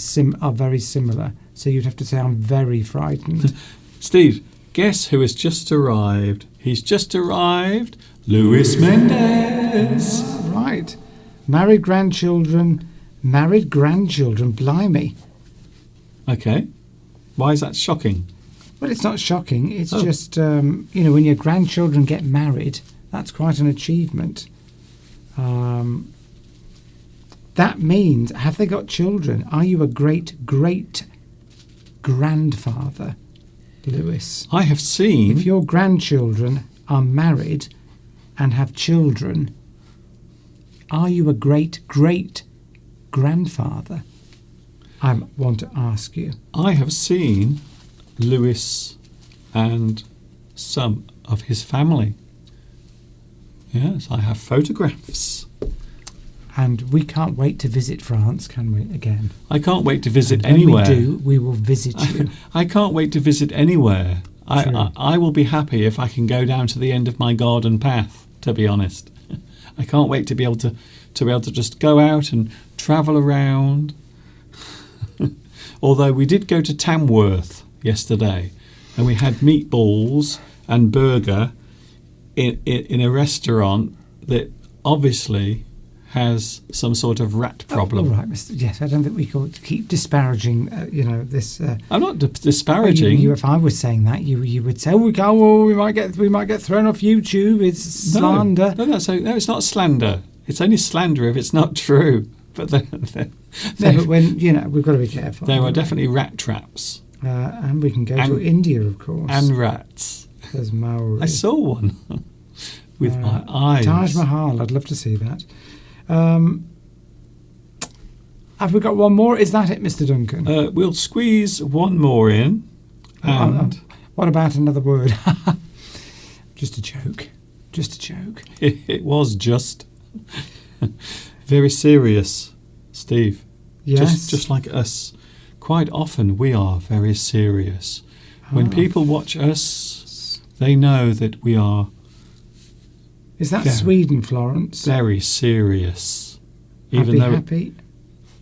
very similar. So you'd have to say I'm very frightened. Steve, guess who has just arrived? He's just arrived. Luis Mendez. Right. Married grandchildren. Blimey. Okay. Why is that shocking? Well, it's not shocking. It's just, when your grandchildren get married, that's quite an achievement. That means, have they got children? Are you a great-great-grandfather, Lewis? I have seen... If your grandchildren are married and have children, are you a great-great-grandfather? I want to ask you. I have seen Lewis and some of his family. Yes, I have photographs. And we can't wait to visit France, can we, again? I can't wait to visit and anywhere. When we do, we will visit you. I can't wait to visit anywhere. I will be happy if I can go down to the end of my garden path, to be honest. I can't wait to be able to just go out and travel around. Although we did go to Tamworth yesterday and we had meatballs and burger in a restaurant that obviously has some sort of rat problem. All right, Mr. Yes, I don't think we could keep disparaging, this. I'm not disparaging. If I was saying that, you would say, we might get thrown off YouTube. It's slander. No, it's not slander. It's only slander if it's not true. But but when we've got to be careful. There are definitely rat traps. And we can go to India, of course. And rats. There's Maori. I saw one with my eyes. Taj Mahal. I'd love to see that. Have we got one more? Is that it, Mr. Duncan? We'll squeeze one more in. And what about another word? Just a joke. Just a joke. It was just very serious, Steve. Yes. Just like us. Quite often we are very serious. When people watch us, they know that we are... Is that Sweden, Florence? Very serious. Happy?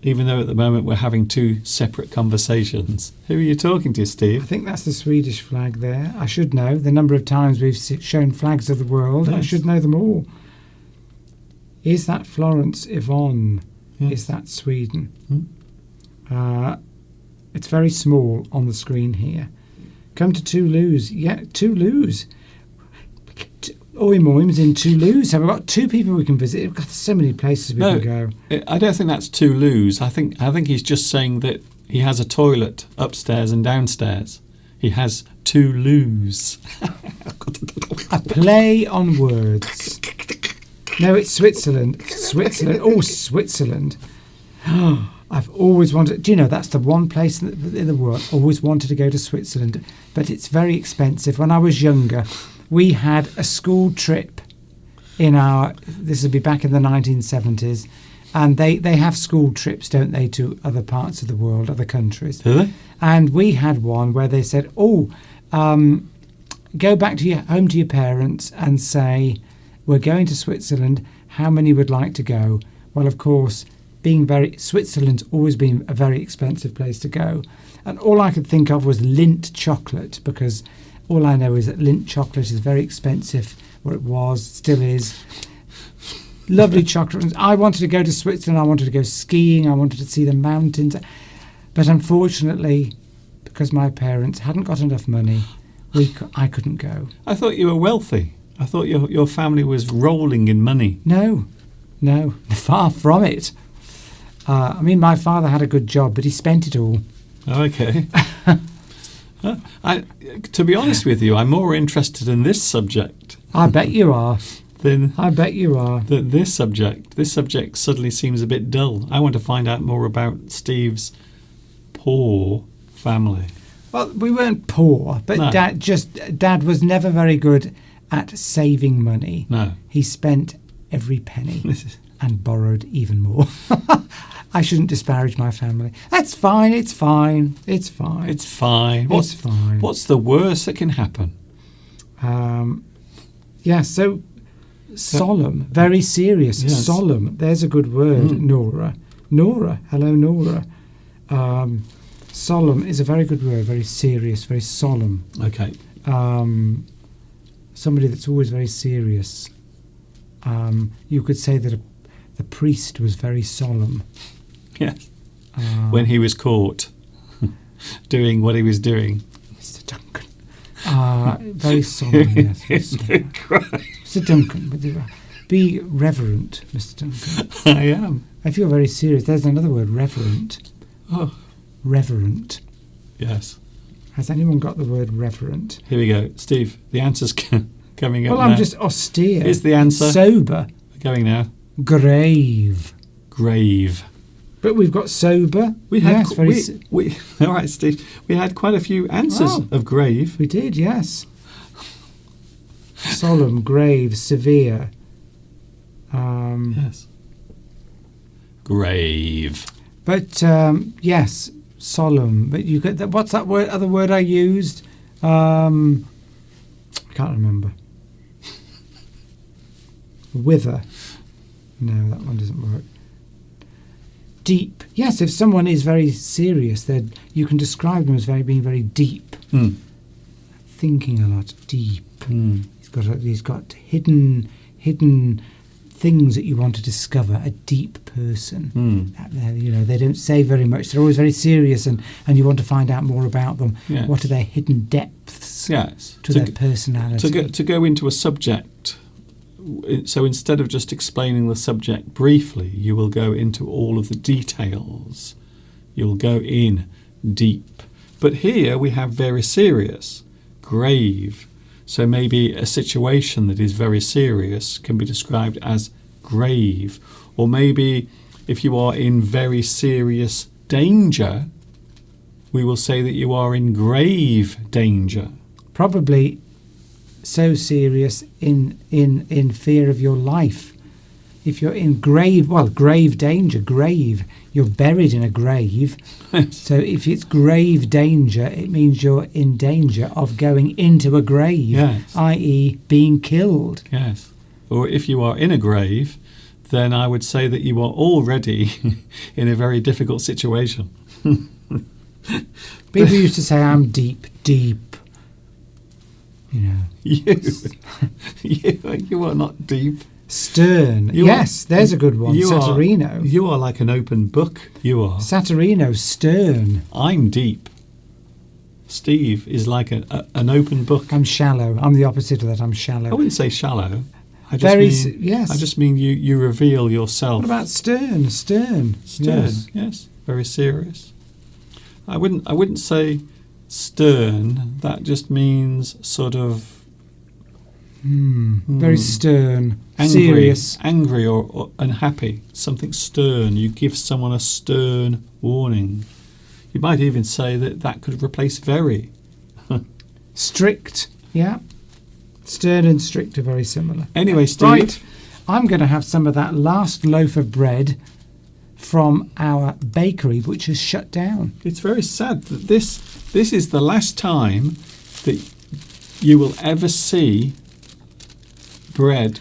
even though at the moment we're having two separate conversations. Who are you talking to, I Steve? think that's the Swedish flag there. I should know the number of times we've shown flags of the world. I Yes. should know them all. Is that Florence Yvonne? Yes. Is that Sweden? It's very small on the screen here. Come to Toulouse. Yeah, Toulouse. Oimoim's in Toulouse. So we've got two people we can visit. We've got so many places we can go. I don't think that's Toulouse. I think he's just saying that he has a toilet upstairs and downstairs. He has Toulouse. A play on words. No, it's Switzerland. Switzerland. Oh, Switzerland. I've always wanted. Do you know that's the one place in the world? Always wanted to go to Switzerland, but it's very expensive. When I was younger, we had a school trip in our. This would be back in the 1970s, and they have school trips, don't they, to other parts of the world, other countries. Do they? And we had one where they said, "Oh, go back to home to your parents and say, we're going to Switzerland. How many would like to go?" Well, of course, Switzerland's always been a very expensive place to go, and all I could think of was Lindt chocolate, because all I know is that Lindt chocolate is very expensive, or it was, still is. Lovely chocolate. I wanted to go to Switzerland. I wanted to go skiing. I wanted to see the mountains, but unfortunately, because my parents hadn't got enough money, I couldn't go. I thought you were wealthy. I thought your family was rolling in money. No, far from it. I mean, my father had a good job, but he spent it all. Okay. To be honest with you, I'm more interested in this subject I bet you are. than I bet you are. this subject. This subject suddenly seems a bit dull. I want to find out more about Steve's poor family. Well, we weren't poor, but No. Dad was never very good at saving money. No. He spent every penny and borrowed even more. I shouldn't disparage my family. That's fine. It's fine. It's fine. It's fine. It's fine. What's the worst that can happen? Yeah, so solemn, very serious, Yes. solemn. There's a good word, Nora. Nora, hello, Nora. Solemn is a very good word, very serious, very solemn. Okay. Somebody that's always very serious. You could say that the priest was very solemn. Yes. When he was caught doing what he was doing. Mr. Duncan. Very solemn, yes. Mr. Duncan, be reverent, Mr. Duncan. I am. I feel very serious. There's another word, reverent. Oh, Reverent. yes. Has anyone got the word reverent? Here we go. Steve, the answer's coming up Well, now. I'm just austere. Here's the answer. Sober. Going now. Grave. Grave. But we've got sober. We had yes, very we all right, Steve. We had quite a few answers Oh. of grave. we did, yes. Solemn, grave, severe. Yes. Grave. But yes, solemn. But you get what's that word? Other word I used? I can't remember. Wither. No, that one doesn't work. Deep. Yes, if someone is very serious, then you can describe them as being very deep, Hmm. thinking a lot, deep. Hmm. He's got hidden things that you want to discover. A deep person. Hmm. They don't say very much. They're always very serious, and you want to find out more about them. Yes. What are their hidden depths Yes. to their personality? To go into a subject. So instead of just explaining the subject briefly, you will go into all of the details. You'll go in deep. But here we have very serious, grave. So maybe a situation that is very serious can be described as grave. Or maybe if you are in very serious danger, we will say that you are in grave danger. Probably so serious in fear of your life. If you're in grave danger, grave, you're buried in a grave. So if it's grave danger, it means you're in danger of going into a grave, Yes. i.e. being killed. Yes. Or if you are in a grave, then I would say that you are already in a very difficult situation. People used to say, I'm deep, deep. You know. You are not deep. Stern. You yes, there's a good one. Saturino. You are like an open book. You are. Saturino, stern. I'm deep. Steve is like an open book. I'm shallow. I'm the opposite of that. I'm I shallow. wouldn't say shallow. I Yes. just mean you reveal yourself. What about stern? Stern. Stern? Yes. Very serious. I wouldn't say stern. That just means sort of Very stern. angry, Serious. angry or unhappy. Something stern. You give someone a stern warning. You might even say that could replace very. Strict. Yeah. Stern and strict are very similar. Anyway, Steve. Right. I'm going to have some of that last loaf of bread from our bakery, which has shut down. It's very sad that this is the last time that you will ever see bread,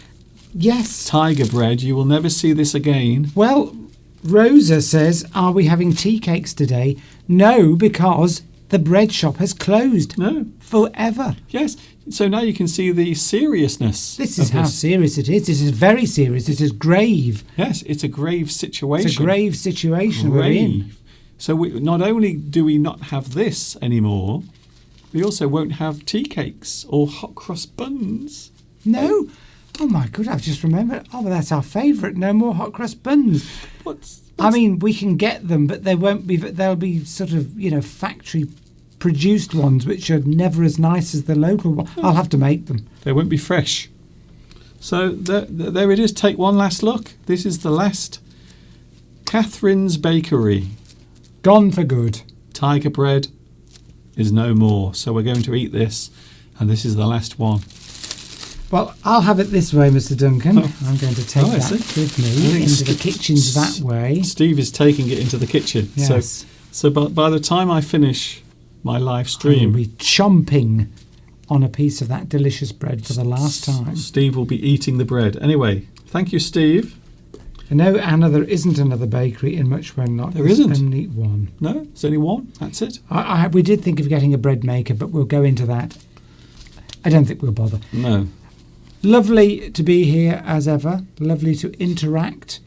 Yes. tiger bread. You will never see this again. Well, Rosa says, are we having tea cakes today? No, because the bread shop has closed No. forever. Yes. So now you can see the seriousness. This is of how serious it is. This is very serious. This is grave. Yes, it's a grave situation. It's a grave situation we're in. Grave. So not only do we not have this anymore, we also won't have tea cakes or hot cross buns. No. Oh my God, I've just remembered. Oh, well, that's our favourite. No more hot crust buns. I mean, we can get them, but they won't be. They'll be sort of, factory produced ones, which are never as nice as the local one. I'll have to make them. They won't be fresh. So there it is. Take one last look. This is the last. Catherine's Bakery. Gone for good. Tiger bread is no more. So we're going to eat this, and this is the last one. Well, I'll have it this way, Mr. Duncan. I'm going to take I that see. with me into the kitchens that way. Steve is taking it into the kitchen. Yes. So by the time I finish my live I stream, will be chomping on a piece of that delicious bread for the last time. Steve will be eating the bread. Anyway, thank you, Steve. No, Anna, there isn't another bakery in Much Wenlock. There There's isn't? only one. No, there's only one. That's it. We did think of getting a bread maker, but we'll go into that. I don't think we'll bother. No. Lovely to be here as ever. Lovely to interact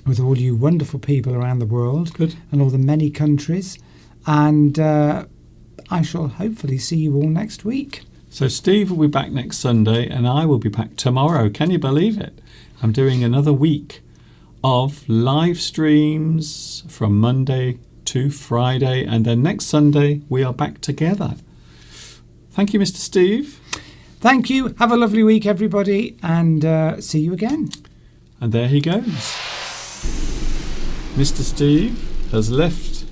with all you wonderful people around the world. Good. And all the many countries. And I shall hopefully see you all next week. So Steve will be back next Sunday and I will be back tomorrow. Can you believe it? I'm doing another week of live streams from Monday to Friday, and then next Sunday we are back together. Thank you, Mr. Steve. Thank you. Have a lovely week, everybody, and see you again. And there he goes. Mr. Steve has left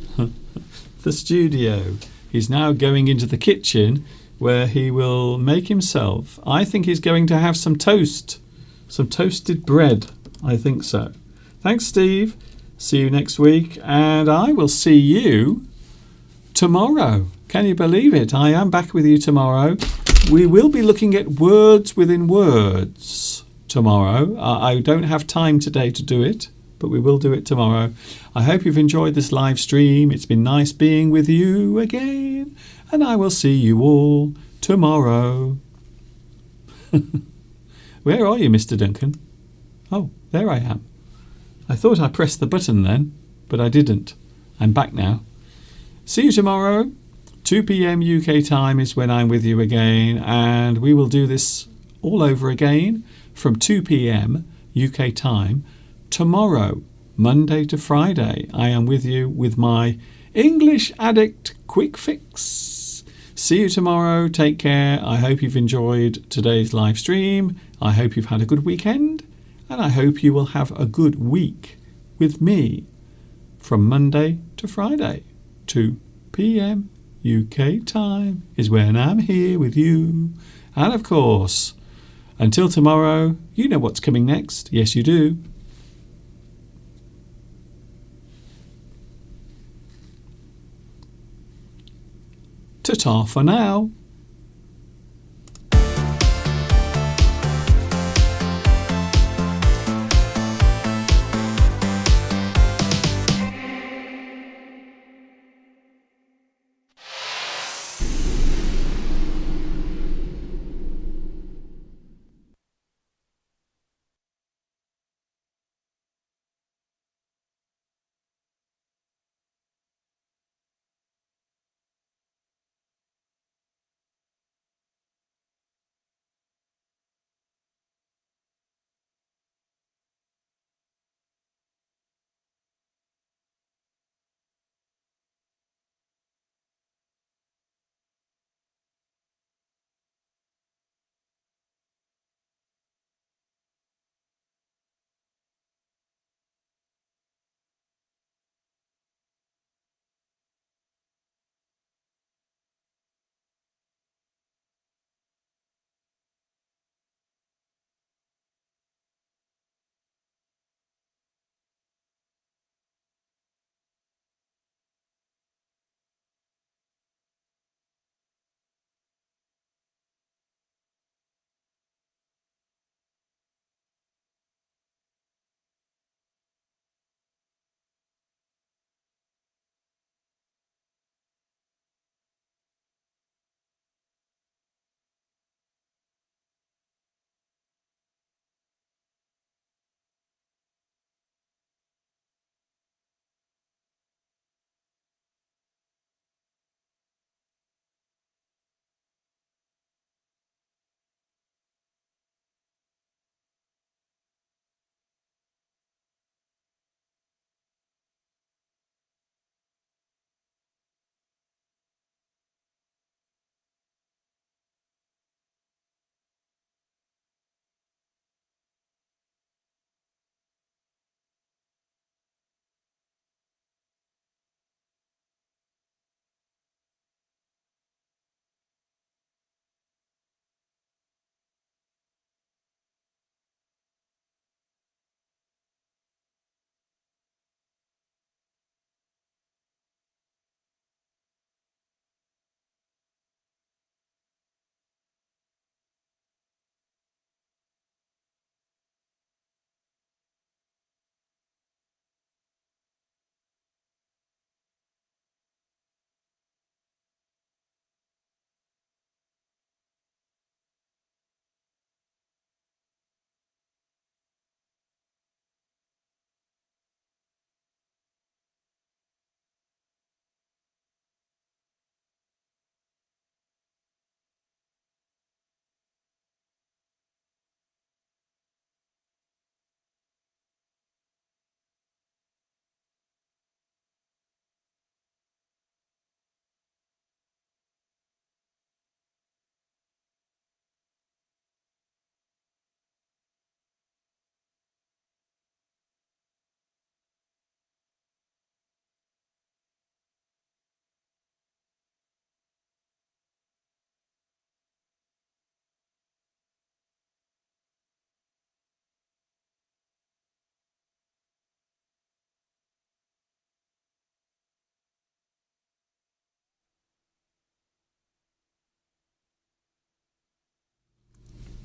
the studio. He's now going into the kitchen where he will make himself, I think he's going to have some toast. Some toasted bread. I think so. Thanks, Steve. See you next week. And I will see you tomorrow. Can you believe it? I am back with you tomorrow. We will be looking at words within words tomorrow. I don't have time today to do it, but we will do it tomorrow. I hope you've enjoyed this live stream. It's been nice being with you again. And I will see you all tomorrow. Where are you, Mr. Duncan? Oh, there I am. I thought I pressed the button then, but I didn't. I'm back now. See you tomorrow. 2 p.m. UK time is when I'm with you again, and we will do this all over again from 2 p.m. UK time tomorrow, Monday to Friday. I am with you with my English Addict Quick Fix. See you tomorrow. Take care. I hope you've enjoyed today's live stream. I hope you've had a good weekend, and I hope you will have a good week with me from Monday to Friday, 2 p.m. UK time is when I'm here with you. And of course, until tomorrow, you know what's coming next. Yes, you do. Ta-ta for now.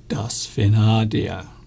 Das Finardia.